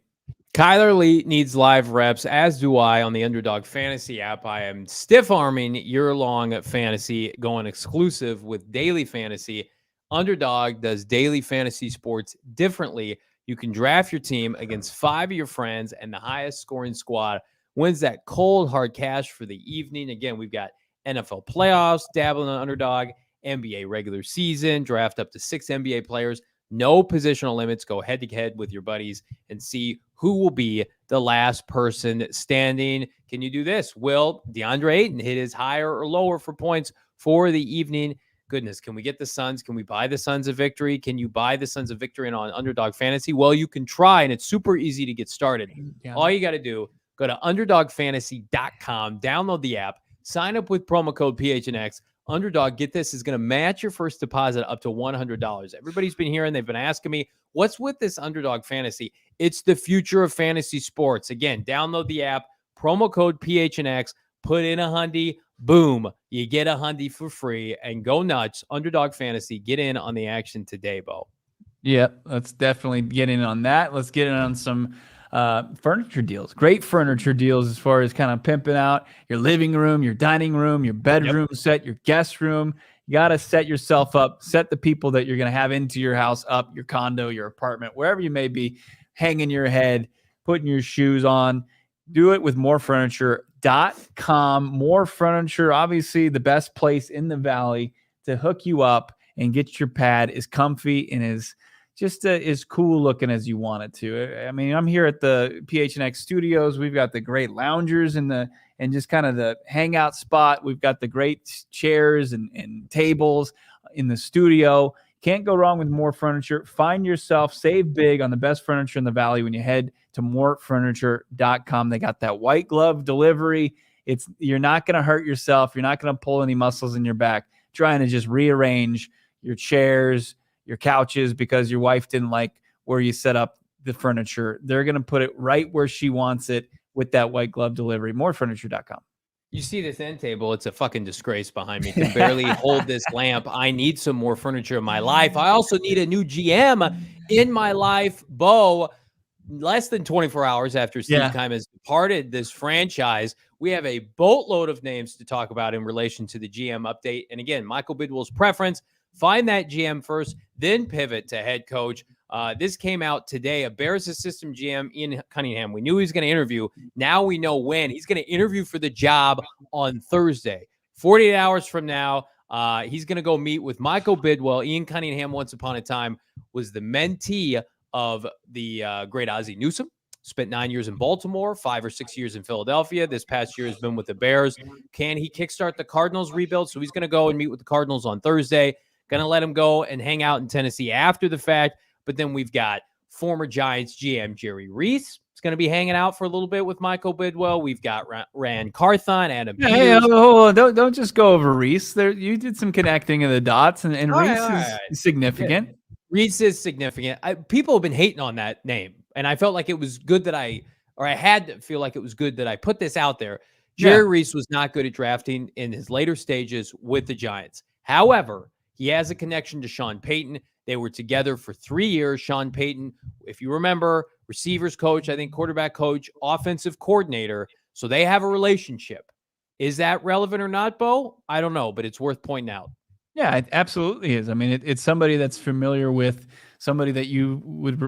Kyler Lee needs live reps, as do I on the Underdog Fantasy app. I am stiff-arming year-long fantasy, going exclusive with daily fantasy. Underdog does daily fantasy sports differently. You can draft your team against 5 of your friends, and the highest scoring squad wins that cold, hard cash for the evening. Again, we've got NFL playoffs, dabbling on Underdog, NBA regular season, draft up to 6 NBA players. No positional limits. Go head to head with your buddies and see who will be the last person standing. Can you do this? Will DeAndre Ayton hit his higher or lower for points for the evening? Goodness, can we get the Suns? Can we buy the Suns a victory? Can you buy the Suns a victory on Underdog Fantasy? Well, you can try, and it's super easy to get started. Yeah. All you got to do, go to underdogfantasy.com, download the app, sign up with promo code PHNX. Underdog, get this, is going to match your first deposit up to $100. Everybody's been hearing, they've been asking me, what's with this Underdog Fantasy? It's the future of fantasy sports. Again, download the app, promo code PHNX, put in $100, boom, you get $100 for free, and go nuts. Underdog Fantasy, get in on the action today, Bo. Yeah, let's definitely get in on that. Let's get in on some furniture deals. Great furniture deals as far as kind of pimping out your living room, your dining room, your bedroom set, your guest room. You got to set yourself up, set the people that you're going to have into your house up, your condo, your apartment, wherever you may be, hanging your head, putting your shoes on. Do it with morefurniture.com. More Furniture, obviously the best place in the Valley to hook you up and get your pad as comfy and as just as cool looking as you want it to. I mean, I'm here at the PHNX studios. We've got the great loungers and just kind of the hangout spot. We've got the great chairs and tables in the studio. Can't go wrong with More Furniture. Find yourself, save big on the best furniture in the Valley when you head to morefurniture.com. They got that white glove delivery. You're not going to hurt yourself. You're not going to pull any muscles in your back trying to just rearrange your chairs, your couches, because your wife didn't like where you set up the furniture. They're going to put it right where she wants it with that white glove delivery. Morefurniture.com. You see this end table, it's a fucking disgrace behind me. Can barely hold this lamp. I need some more furniture in my life. I also need a new GM in my life. Bo, less than 24 hours after Steve Keim has departed this franchise, we have a boatload of names to talk about in relation to the GM update. And again, Michael Bidwill's preference, find that GM first, then pivot to head coach. This came out today. A Bears assistant GM, Ian Cunningham. We knew he was going to interview. Now we know when. He's going to interview for the job on Thursday. 48 hours from now, he's going to go meet with Michael Bidwill. Ian Cunningham, once upon a time, was the mentee of the great Ozzie Newsome. Spent 9 years in Baltimore, 5 or 6 years in Philadelphia. This past year has been with the Bears. Can he kickstart the Cardinals rebuild? So he's going to go and meet with the Cardinals on Thursday. Going to let him go and hang out in Tennessee after the fact. But then we've got former Giants GM Jerry Reese. It's going to be hanging out for a little bit with Michael Bidwill. We've got Ran Carthon, Adam Peters. Hey, hold on. Don't just go over Reese. There, you did some connecting of the dots, and Reese is significant. Yeah. Reese is significant. People have been hating on that name, and I felt like it was good that I had to feel like it was good that I put this out there. Jerry Reese was not good at drafting in his later stages with the Giants. However, he has a connection to Sean Payton. They were together for 3 years. Sean Payton, if you remember, receivers coach, I think quarterback coach, offensive coordinator. So they have a relationship. Is that relevant or not, Bo? I don't know, but it's worth pointing out. Yeah, it absolutely is. I mean, it's somebody that's familiar with somebody that you would,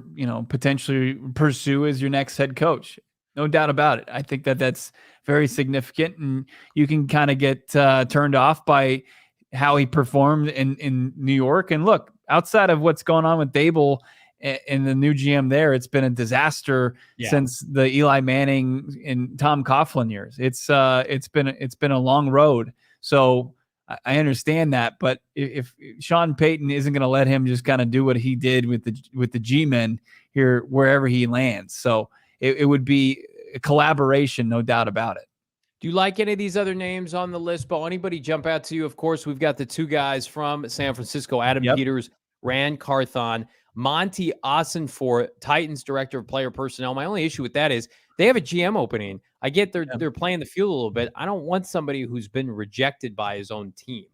potentially pursue as your next head coach. No doubt about it. I think that's very significant, and you can kind of get turned off by how he performed in New York. And look, outside of what's going on with Dable and the new GM there, it's been a disaster since the Eli Manning and Tom Coughlin years. It's been a long road. So I understand that, but if Sean Payton isn't going to let him just kind of do what he did with the G-men here, wherever he lands. So it would be a collaboration, no doubt about it. Do you like any of these other names on the list, Bo? Anybody jump out to you? Of course, we've got the two guys from San Francisco, Adam Peters, Ran Carthon, Monty Ossenfort, Titans Director of Player Personnel. My only issue with that is they have a GM opening. I get they're playing the field a little bit. I don't want somebody who's been rejected by his own team.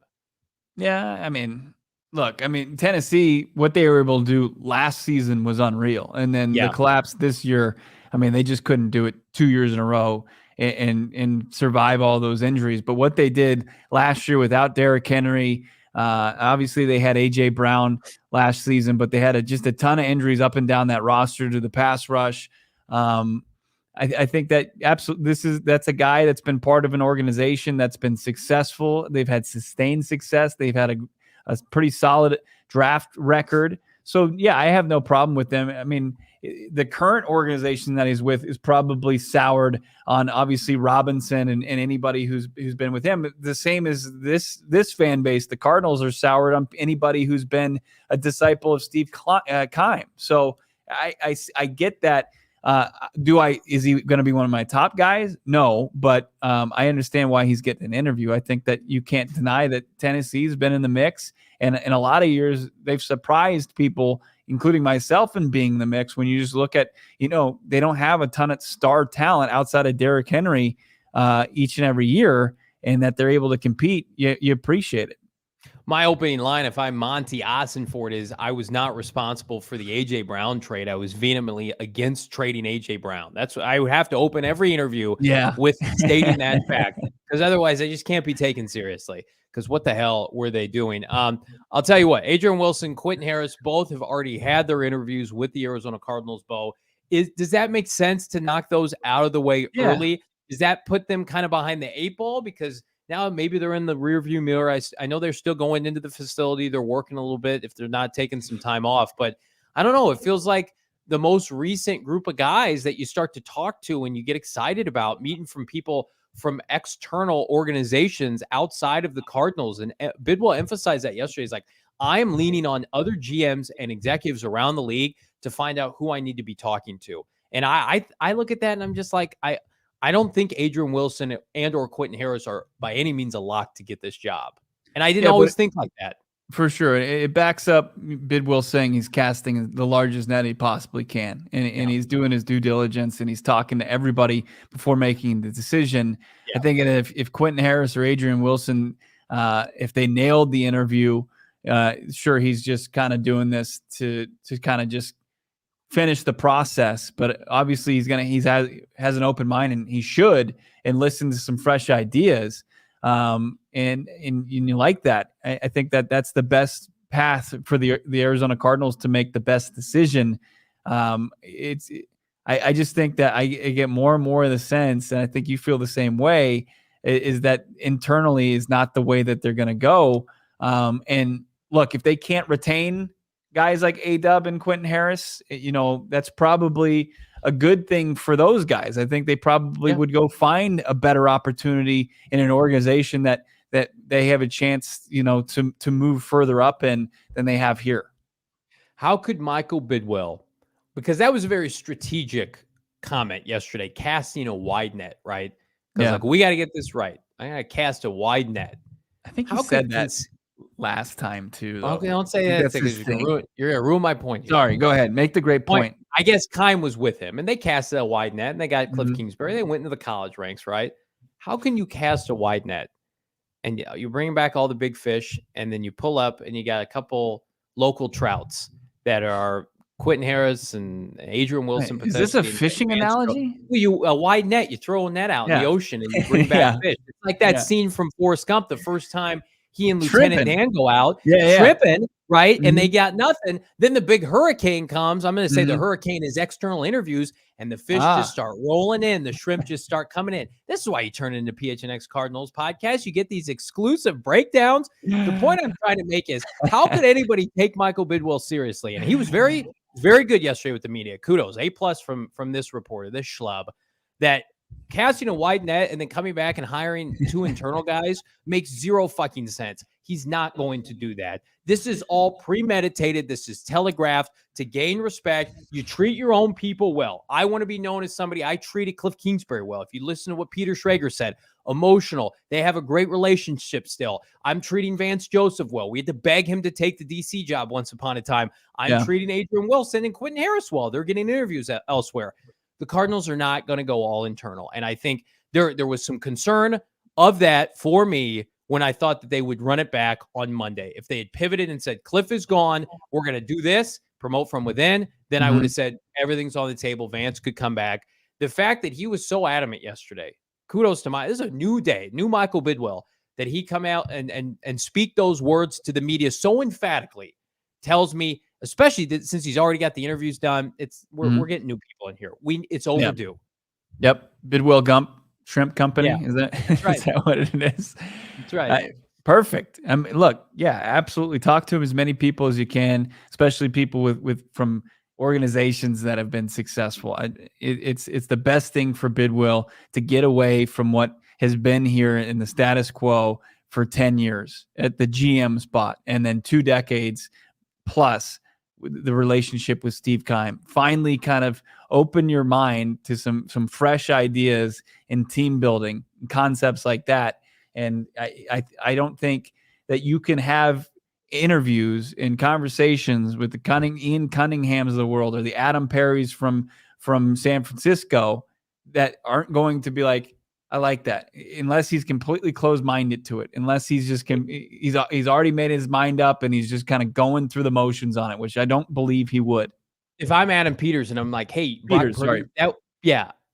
Yeah, I mean, look, Tennessee, what they were able to do last season was unreal. And then the collapse this year, they just couldn't do it 2 years in a row and survive all those injuries. But what they did last year without Derrick Henry, obviously they had A.J. Brown last season, but they had just a ton of injuries up and down that roster to the pass rush. I think that absolutely that's a guy that's been part of an organization that's been successful. They've had sustained success. They've had a pretty solid draft record. So yeah, I have no problem with them. I mean, the current organization that he's with is probably soured on obviously Robinson and anybody who's been with him. The same as this fan base, the Cardinals are soured on anybody who's been a disciple of Steve Keim. So I get that. Is he going to be one of my top guys? No, but I understand why he's getting an interview. I think that you can't deny that Tennessee's been in the mix, and in a lot of years they've surprised people, including myself, in being in the mix. When you just look at, they don't have a ton of star talent outside of Derrick Henry each and every year, and that they're able to compete. You appreciate it. My opening line, if I'm Monty Ossenfort, is I was not responsible for the A.J. Brown trade. I was vehemently against trading A.J. Brown. That's what I would have to open every interview with stating that fact, because otherwise I just can't be taken seriously, because what the hell were they doing? I'll tell you what, Adrian Wilson, Quentin Harris, both have already had their interviews with the Arizona Cardinals, Bo. Does that make sense to knock those out of the way early? Does that put them kind of behind the 8 ball? Because now maybe they're in the rearview mirror. I know they're still going into the facility. They're working a little bit if they're not taking some time off. But I don't know. It feels like the most recent group of guys that you start to talk to and you get excited about meeting from people from external organizations outside of the Cardinals. And Bidwill emphasized that yesterday. He's like, I am leaning on other GMs and executives around the league to find out who I need to be talking to. And I look at that and I'm just like, I don't think Adrian Wilson and or Quentin Harris are by any means a lock to get this job. And I didn't always think like that. For sure. It backs up Bidwill saying he's casting the largest net he possibly can. And he's doing his due diligence and he's talking to everybody before making the decision. I think if Quentin Harris or Adrian Wilson, if they nailed the interview, sure, he's just kind of doing this to kind of just finish the process, but obviously he has an open mind, and he should, and listen to some fresh ideas. And you like that. I think that's the best path for the Arizona Cardinals to make the best decision. I just think that I get more and more of the sense, and I think you feel the same way, is that internally is not the way that they're going to go. And look, if they can't retain guys like A-Dub and Quentin Harris, that's probably a good thing for those guys. I think they probably would go find a better opportunity in an organization that they have a chance, to move further up in than they have here. How could Michael Bidwill, because that was a very strategic comment yesterday, casting a wide net, right? Because we got to get this right. I got to cast a wide net. I think he said that last time too, though. Okay, don't say that because you're gonna ruin my point here. Sorry, go ahead. Make the great point. I guess Keim was with him, and they casted a wide net, and they got Kliff Kingsbury. They went into the college ranks, right? How can you cast a wide net, and you bring back all the big fish, and then you pull up, and you got a couple local trouts that are Quentin Harris and Adrian Wilson. Is this a fishing analogy? A wide net, you throw a net out in the ocean, and you bring back fish. It's like that scene from Forrest Gump, the first time he and Lieutenant Dan go out tripping, right? And they got nothing. Then the big hurricane comes. I'm going to say the hurricane is external interviews, and the fish just start rolling in. The shrimp just start coming in. This is why you turn into PHNX Cardinals podcast. You get these exclusive breakdowns. The point I'm trying to make is, how could anybody take Michael Bidwill seriously? And he was very, very good yesterday with the media. Kudos, A+ from this reporter, this schlub, that casting a wide net and then coming back and hiring 2 internal guys makes zero fucking sense. He's not going to do that. This is all premeditated. This is telegraphed to gain respect. You treat your own people well. I want to be known as somebody. I treated Kliff Kingsbury well. If you listen to what Peter Schrager said, emotional. They have a great relationship still. I'm treating Vance Joseph well. We had to beg him to take the DC job once upon a time. I'm treating Adrian Wilson and Quentin Harris well. They're getting interviews elsewhere. The Cardinals are not going to go all internal. And I think there was some concern of that for me when I thought that they would run it back on Monday. If they had pivoted and said, Kliff is gone, we're going to do this, promote from within, then I would have said everything's on the table. Vance could come back. The fact that he was so adamant yesterday, kudos to this is a new day, new Michael Bidwill, that he come out and speak those words to the media so emphatically tells me, especially since he's already got the interviews done, we're getting new people in here. It's overdue. Yep. Bidwill Gump Shrimp Company. Yeah. Is that right. Is that what it is? That's right. Perfect. Look, yeah, absolutely. Talk to as many people as you can, especially people with from organizations that have been successful. It's the best thing for Bidwill to get away from what has been here in the status quo for 10 years at the GM spot, and then 2 decades plus the relationship with Steve Keim. Finally kind of open your mind to some fresh ideas in team building, concepts like that. And I don't think that you can have interviews and conversations with the Ian Cunninghams of the world or the Adam Perrys from San Francisco that aren't going to be like, I like that, unless he's completely closed-minded to it, unless he's just he's already made his mind up and he's just kind of going through the motions on it, which I don't believe he would. If I'm Adam Peters and I'm like, hey, Peters, sorry.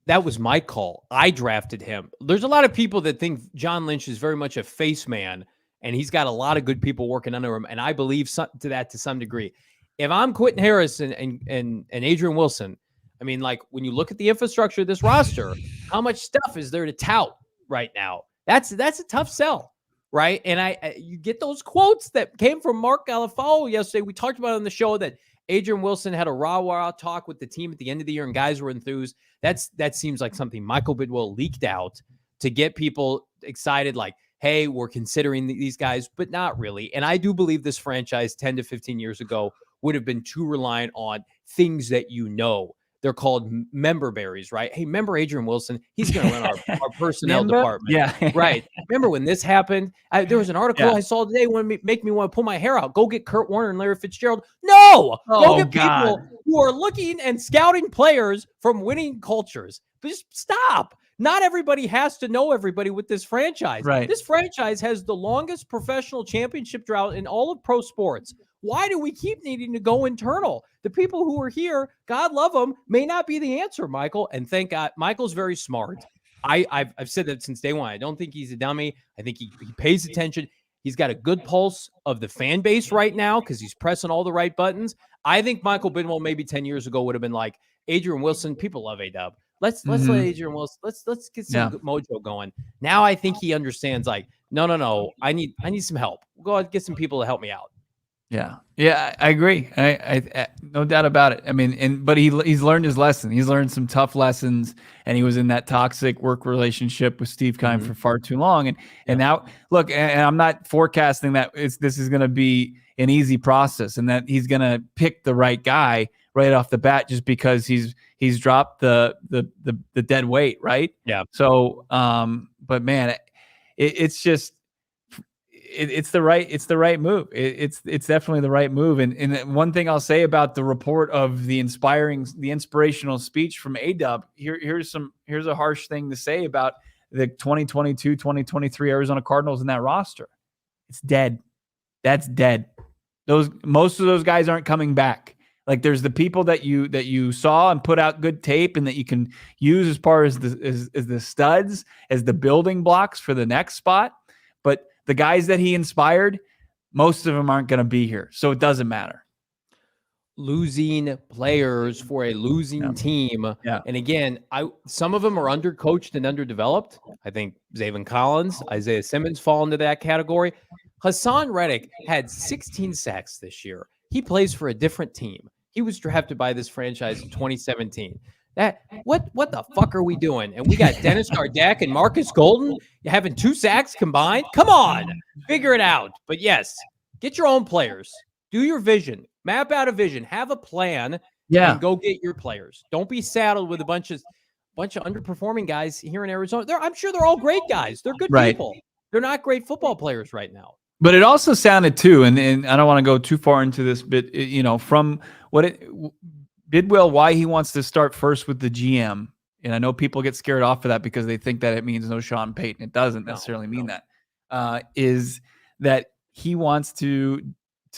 That was my call. I drafted him. There's a lot of people that think John Lynch is very much a face man, and he's got a lot of good people working under him, and I believe to that to some degree. If I'm Quentin Harris and Adrian Wilson, I mean, like, when you look at the infrastructure of this roster, how much stuff is there to tout right now? That's a tough sell, right? And you get those quotes that came from Mark Galafalo yesterday. We talked about on the show that Adrian Wilson had a rah-rah talk with the team at the end of the year, and guys were enthused. That seems like something Michael Bidwill leaked out to get people excited, like, hey, we're considering these guys, but not really. And I do believe this franchise 10 to 15 years ago would have been too reliant on things that you know. They're called member berries, right? Hey, remember Adrian Wilson? He's going to run our personnel department. Yeah. Right. Remember when this happened? There was an article I saw today when make me want to pull my hair out. Go get Kurt Warner and Larry Fitzgerald. No! Go get people who are looking and scouting players from winning cultures. But just stop. Not everybody has to know everybody with this franchise. Right. This franchise has the longest professional championship drought in all of pro sports. Why do we keep needing to go internal? The people who are here, God love them, may not be the answer, Michael. And thank God, Michael's very smart. I've said that since day one. I don't think he's a dummy. I think he pays attention. He's got a good pulse of the fan base right now because he's pressing all the right buttons. I think Michael Bidwill maybe 10 years ago would have been like, Adrian Wilson, people love A-Dub. Let's let Adrian Wilson, let's get some mojo going. Now I think he understands, like, no, I need some help. Go out and get some people to help me out. Yeah, I agree. I no doubt about it. I mean, but he's learned his lesson. He's learned some tough lessons, and he was in that toxic work relationship with Steve Keim for far too long. And now, look, and I'm not forecasting that this is going to be an easy process, and that he's going to pick the right guy right off the bat just because he's dropped the dead weight, right? Yeah. So, but man, it's just. It's the right move. It's definitely the right move. And one thing I'll say about the report of the inspirational speech from A-Dub, here's a harsh thing to say about the 2022-2023 Arizona Cardinals in that roster. It's dead. That's dead. Most of those guys aren't coming back. Like, there's the people that you saw and put out good tape and that you can use as far as the studs, as the building blocks for the next spot. But the guys that he inspired, most of them aren't going to be here. So it doesn't matter. Losing players for a losing team. Yeah. And again, some of them are undercoached and underdeveloped. I think Zaven Collins, Isaiah Simmons fall into that category. Hassan Reddick had 16 sacks this year. He plays for a different team. He was drafted by this franchise in 2017. What the fuck are we doing? And we got Dennis Gardeck and Marcus Golden having 2 sacks combined. Come on, figure it out. But yes, get your own players. Do your vision. Map out a vision. Have a plan. Yeah. And go get your players. Don't be saddled with a bunch of underperforming guys here in Arizona. I'm sure they're all great guys. They're good people. They're not great football players right now. But it also sounded too, and I don't want to go too far into this, but from what Bidwill, why he wants to start first with the GM, and I know people get scared off of that because they think that it means no Sean Payton. It doesn't necessarily mean that. Is that he wants to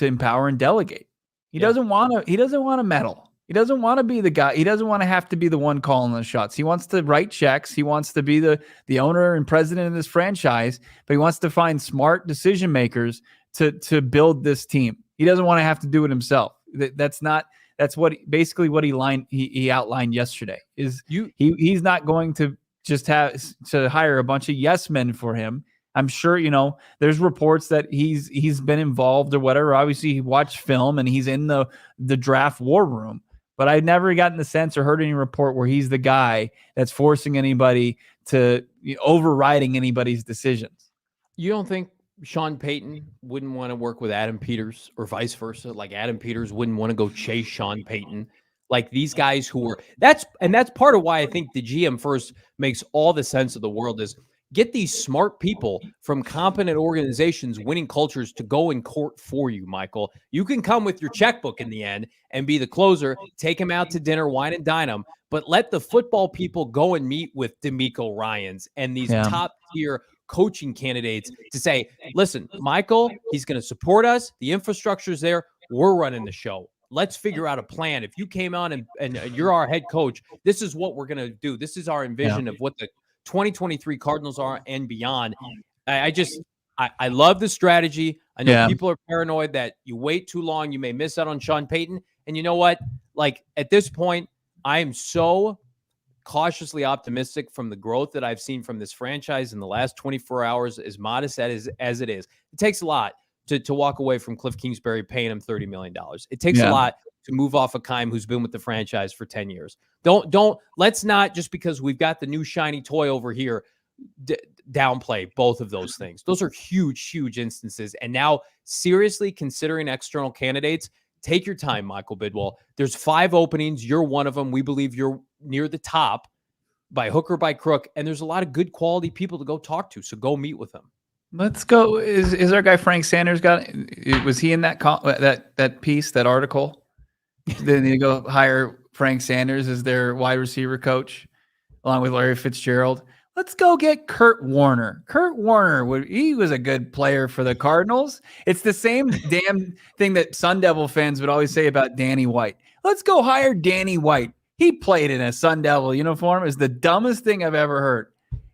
empower and delegate. He doesn't want to meddle. He doesn't want to be the guy. He doesn't want to have to be the one calling the shots. He wants to write checks. He wants to be the owner and president of this franchise, but he wants to find smart decision makers to build this team. He doesn't want to have to do it himself. That's what he outlined yesterday. He's not going to just have to hire a bunch of yes men for him. I'm sure, there's reports that he's been involved or whatever. Obviously, he watched film and he's in the draft war room. But I've never gotten the sense or heard any report where he's the guy that's forcing anybody to overriding anybody's decisions. You don't think Sean Payton wouldn't want to work with Adam Peters or vice versa? Like Adam Peters wouldn't want to go chase Sean Payton. Like these guys who were that's part of why I think the GM first makes all the sense of the world is get these smart people from competent organizations, winning cultures to go in court for you, Michael. You can come with your checkbook in the end and be the closer, take them out to dinner, wine and dine them, but let the football people go and meet with DeMeco Ryans and these top tier coaching candidates to say, listen, Michael, he's going to support us. The infrastructure's there. We're running the show. Let's figure out a plan. If you came on and you're our head coach, this is what we're going to do. This is our envision of what the 2023 Cardinals are and beyond. I love the strategy. I know people are paranoid that you wait too long, you may miss out on Sean Payton. And you know what? Like at this point, I am so cautiously optimistic from the growth that I've seen from this franchise in the last 24 hours, as modest as it is. It takes a lot to walk away from Kliff Kingsbury paying him $30 million. It takes a lot to move off a Keim who's been with the franchise for 10 years. Let's not, just because we've got the new shiny toy over here, downplay both of those things. Those are huge, huge instances. And now seriously considering external candidates, take your time, Michael Bidwill. There's 5 openings. You're one of them. We believe you're near the top by hook or by crook. And there's a lot of good quality people to go talk to. So go meet with them. Let's go. Is our guy Frank Sanders was he in that that piece, that article? Then they go hire Frank Sanders as their wide receiver coach along with Larry Fitzgerald. Let's go get Kurt Warner. Kurt Warner, he was a good player for the Cardinals. It's the same damn thing that Sun Devil fans would always say about Danny White. Let's go hire Danny White. He played in a Sun Devil uniform. It's the dumbest thing I've ever heard.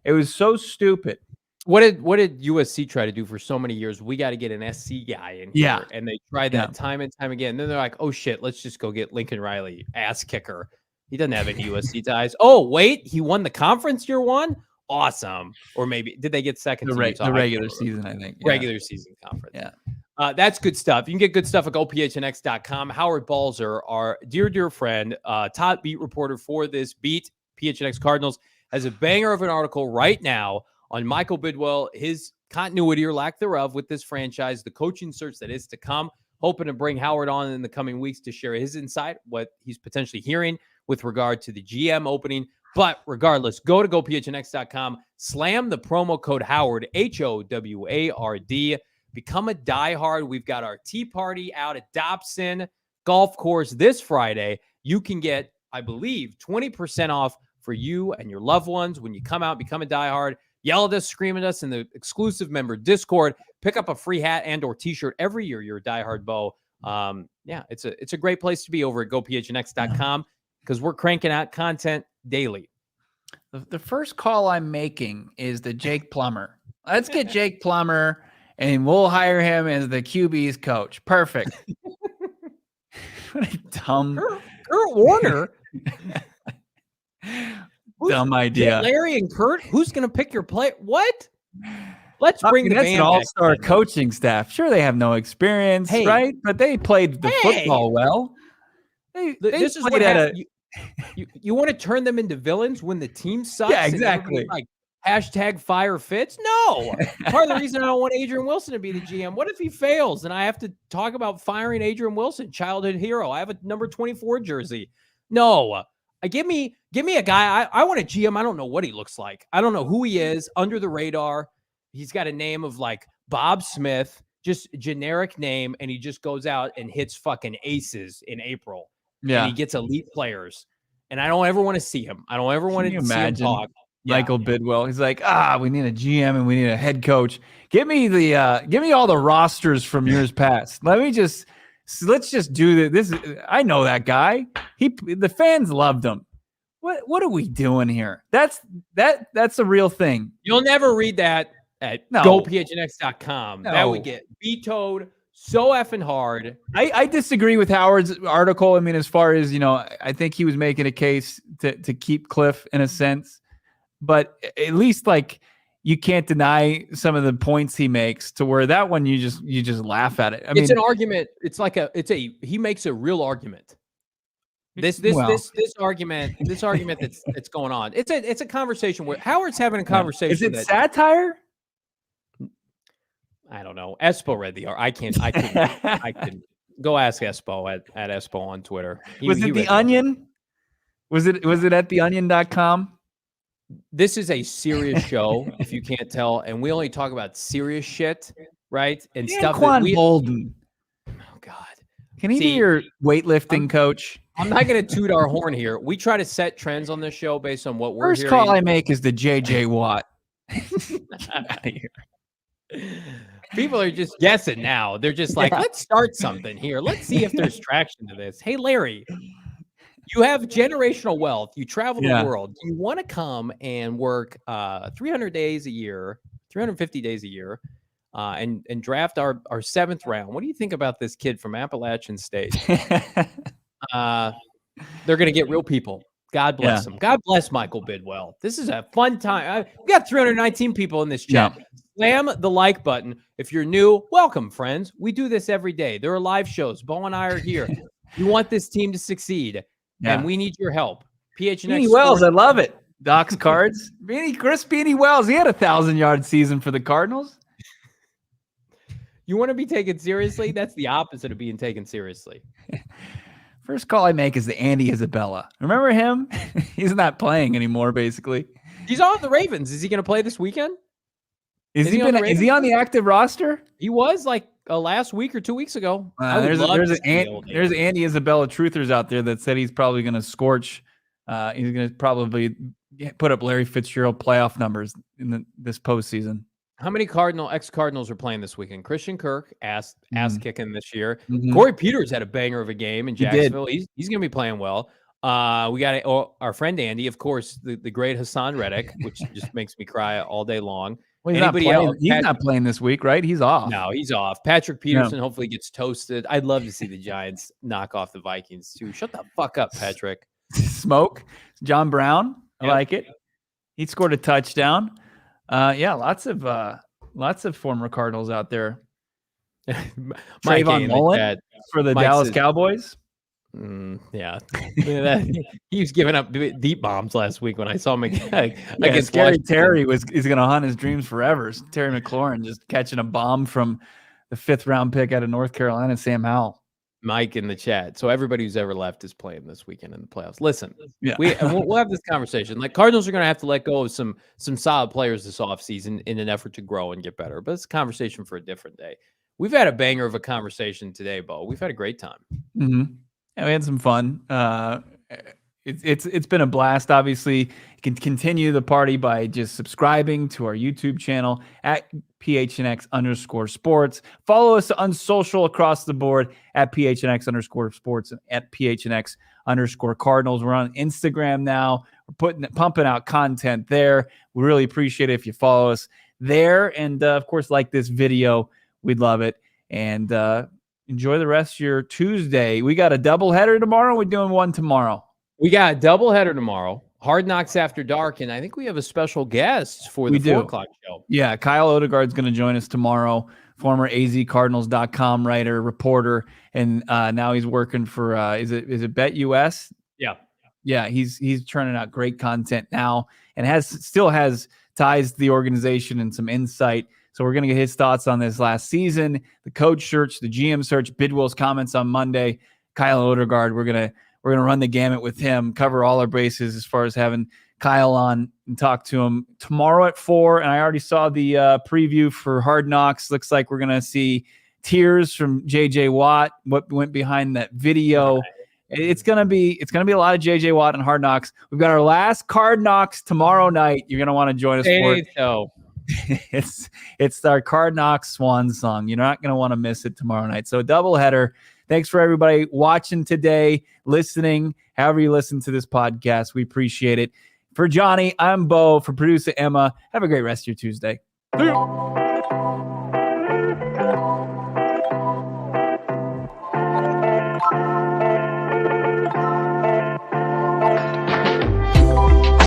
It was so stupid. What did USC try to do for so many years? We got to get an SC guy in here. And they tried that time and time again. And then they're like, oh, shit, let's just go get Lincoln Riley, ass kicker. He doesn't have any USC ties. Oh, wait, he won the conference year one? Awesome. Or maybe, did they get second? The regular season, I think. Yeah. Regular season conference. Yeah. That's good stuff. You can get good stuff at gophnx.com. Howard Balzer, our dear friend, top beat reporter for this beat, PHNX Cardinals, has a banger of an article right now on Michael Bidwill, his continuity or lack thereof with this franchise, the coaching search that is to come. Hoping to bring Howard on in the coming weeks to share his insight, what he's potentially hearing with regard to the GM opening. But regardless, go to gophnx.com, slam the promo code Howard, HOWARD, become a diehard. We've got our tea party out at Dobson Golf Course this Friday. You can get, I believe, 20% off for you and your loved ones when you come out, become a diehard. Yell at us, scream at us in the exclusive member Discord. Pick up a free hat and or t-shirt every year you're a diehard Bo. It's a great place to be over at gophnx.com because we're cranking out content daily. The first call I'm making is the Jake Plummer. Let's get Jake Plummer and we'll hire him as the QB's coach. Perfect. What a dumb Kurt Warner. Dumb idea. Larry and Kurt, who's going to pick your play? What? Let's bring that's an all-star coaching staff. Sure, they have no experience, right? But they played the football well. This is what you want to turn them into villains when the team sucks? Yeah, exactly. Like #fire Fitz? No. Part of the reason I don't want Adrian Wilson to be the GM. What if he fails and I have to talk about firing Adrian Wilson, childhood hero? I have a number 24 jersey. No. Give me a guy. I want a GM. I don't know what he looks like. I don't know who he is. Under the radar. He's got a name of like Bob Smith, just generic name, and he just goes out and hits fucking aces in April. Yeah. And he gets elite players. And I don't ever want to see him. I don't ever want to see him talk. Michael Bidwill. He's like, we need a GM and we need a head coach. Give me all the rosters from years past. Let's just do this. I know that guy. The fans loved him. What are we doing here? That's a real thing. You'll never read that at gophnx.com. No. That would get vetoed so effing hard. I disagree with Howard's article. I mean, as far as, I think he was making a case to keep Kliff in a sense. But at least you can't deny some of the points he makes, to where that one you just laugh at it. I It's mean, an argument. He makes a real argument. This argument that's going on. It's a conversation where Howard's having a conversation. Is it satire? I don't know. Espo read the article. I couldn't. Go ask Espo at Espo on Twitter. Was it The Onion? Was it at theonion.com? This is a serious show, if you can't tell, and we only talk about serious shit, right? And stuff that we. Bolden. Oh God, can he be your weightlifting coach? I'm not going to toot our horn here. We try to set trends on this show based on what we're First hearing. call I make is the JJ Watt. Get out of here. People are just guessing now. They're just like, let's start something here. Let's see if there's traction to this. Hey, Larry, you have generational wealth. You travel the world. Do you want to come and work 300 days a year, 350 days a year, and draft our 7th round? What do you think about this kid from Appalachian State? They're going to get real people. God bless them. God bless Michael Bidwill. This is a fun time. We got 319 people in this chat. Slam the like button. If you're new, welcome, friends. We do this every day. There are live shows. Bo and I are here. You want this team to succeed, and we need your help. PHNX Beanie Wells, I love it. Doc's cards. Chris Beanie Wells, he had a 1,000-yard season for the Cardinals. You want to be taken seriously? That's the opposite of being taken seriously. First call I make is the Andy Isabella. Remember him? He's not playing anymore, basically. He's on the Ravens. Is he going to play this weekend? Is he on the active roster? He was like last week or 2 weeks ago. There's Andy Isabella truthers out there that said he's probably going to scorch. He's going to probably put up Larry Fitzgerald playoff numbers in this postseason. How many ex-Cardinals are playing this weekend? Christian Kirk, ass kicking this year. Mm-hmm. Corey Peters had a banger of a game in Jacksonville. He's going to be playing well. We got our friend Andy, of course, the great Hassan Reddick, which just makes me cry all day long. Well, he's not playing this week, right? He's off. No, he's off. Patrick Peterson hopefully gets toasted. I'd love to see the Giants knock off the Vikings too. Shut the fuck up, Patrick. Smoke. John Brown. I like it. He scored a touchdown. Lots of former Cardinals out there. Trayvon Mullen for the Dallas Cowboys. He was giving up deep bombs last week when I saw him against Scary Terry is going to haunt his dreams forever. Terry McLaurin just catching a bomb from the 5th round pick out of North Carolina, Sam Howell. Mike in the chat. So everybody who's ever left is playing this weekend in the playoffs. Listen, we'll have this conversation. Like, Cardinals are going to have to let go of some solid players this offseason in an effort to grow and get better. But it's a conversation for a different day. We've had a banger of a conversation today, Bo. We've had a great time. Mm-hmm. Yeah, we had some fun. It's been a blast. Obviously, you can continue the party by just subscribing to our YouTube channel at PHNX_sports. Follow us on social across the board at PHNX_sports and at PHNX_Cardinals. We're on Instagram now. We're pumping out content there. We really appreciate it if you follow us there. And of course, like this video, we'd love it. And enjoy the rest of your Tuesday. We got a doubleheader tomorrow. We're doing one tomorrow. We got a doubleheader tomorrow. Hard Knocks After Dark, and I think we have a special guest for the 4 o'clock show. Yeah, Kyle Odegaard's going to join us tomorrow. Former AZCardinals.com writer, reporter, and now he's working for is it BetUS? Yeah. He's churning out great content now, and still has ties to the organization and some insight. So we're going to get his thoughts on this last season, the coach search, the GM search, Bidwill's comments on Monday. Kyle Odegaard, we're gonna run the gamut with him, cover all our bases as far as having Kyle on and talk to him tomorrow at 4. And I already saw the preview for Hard Knocks. Looks like we're gonna see tears from JJ Watt. What went behind that video? It's gonna be a lot of JJ Watt and Hard Knocks. We've got our last Card Knocks tomorrow night. You're gonna want to join us for it. It's our Card Knocks swan song. You're not gonna want to miss it tomorrow night. So a doubleheader. Thanks for everybody watching today, listening, however you listen to this podcast. We appreciate it. For Johnny, I'm Bo. For producer Emma, have a great rest of your Tuesday.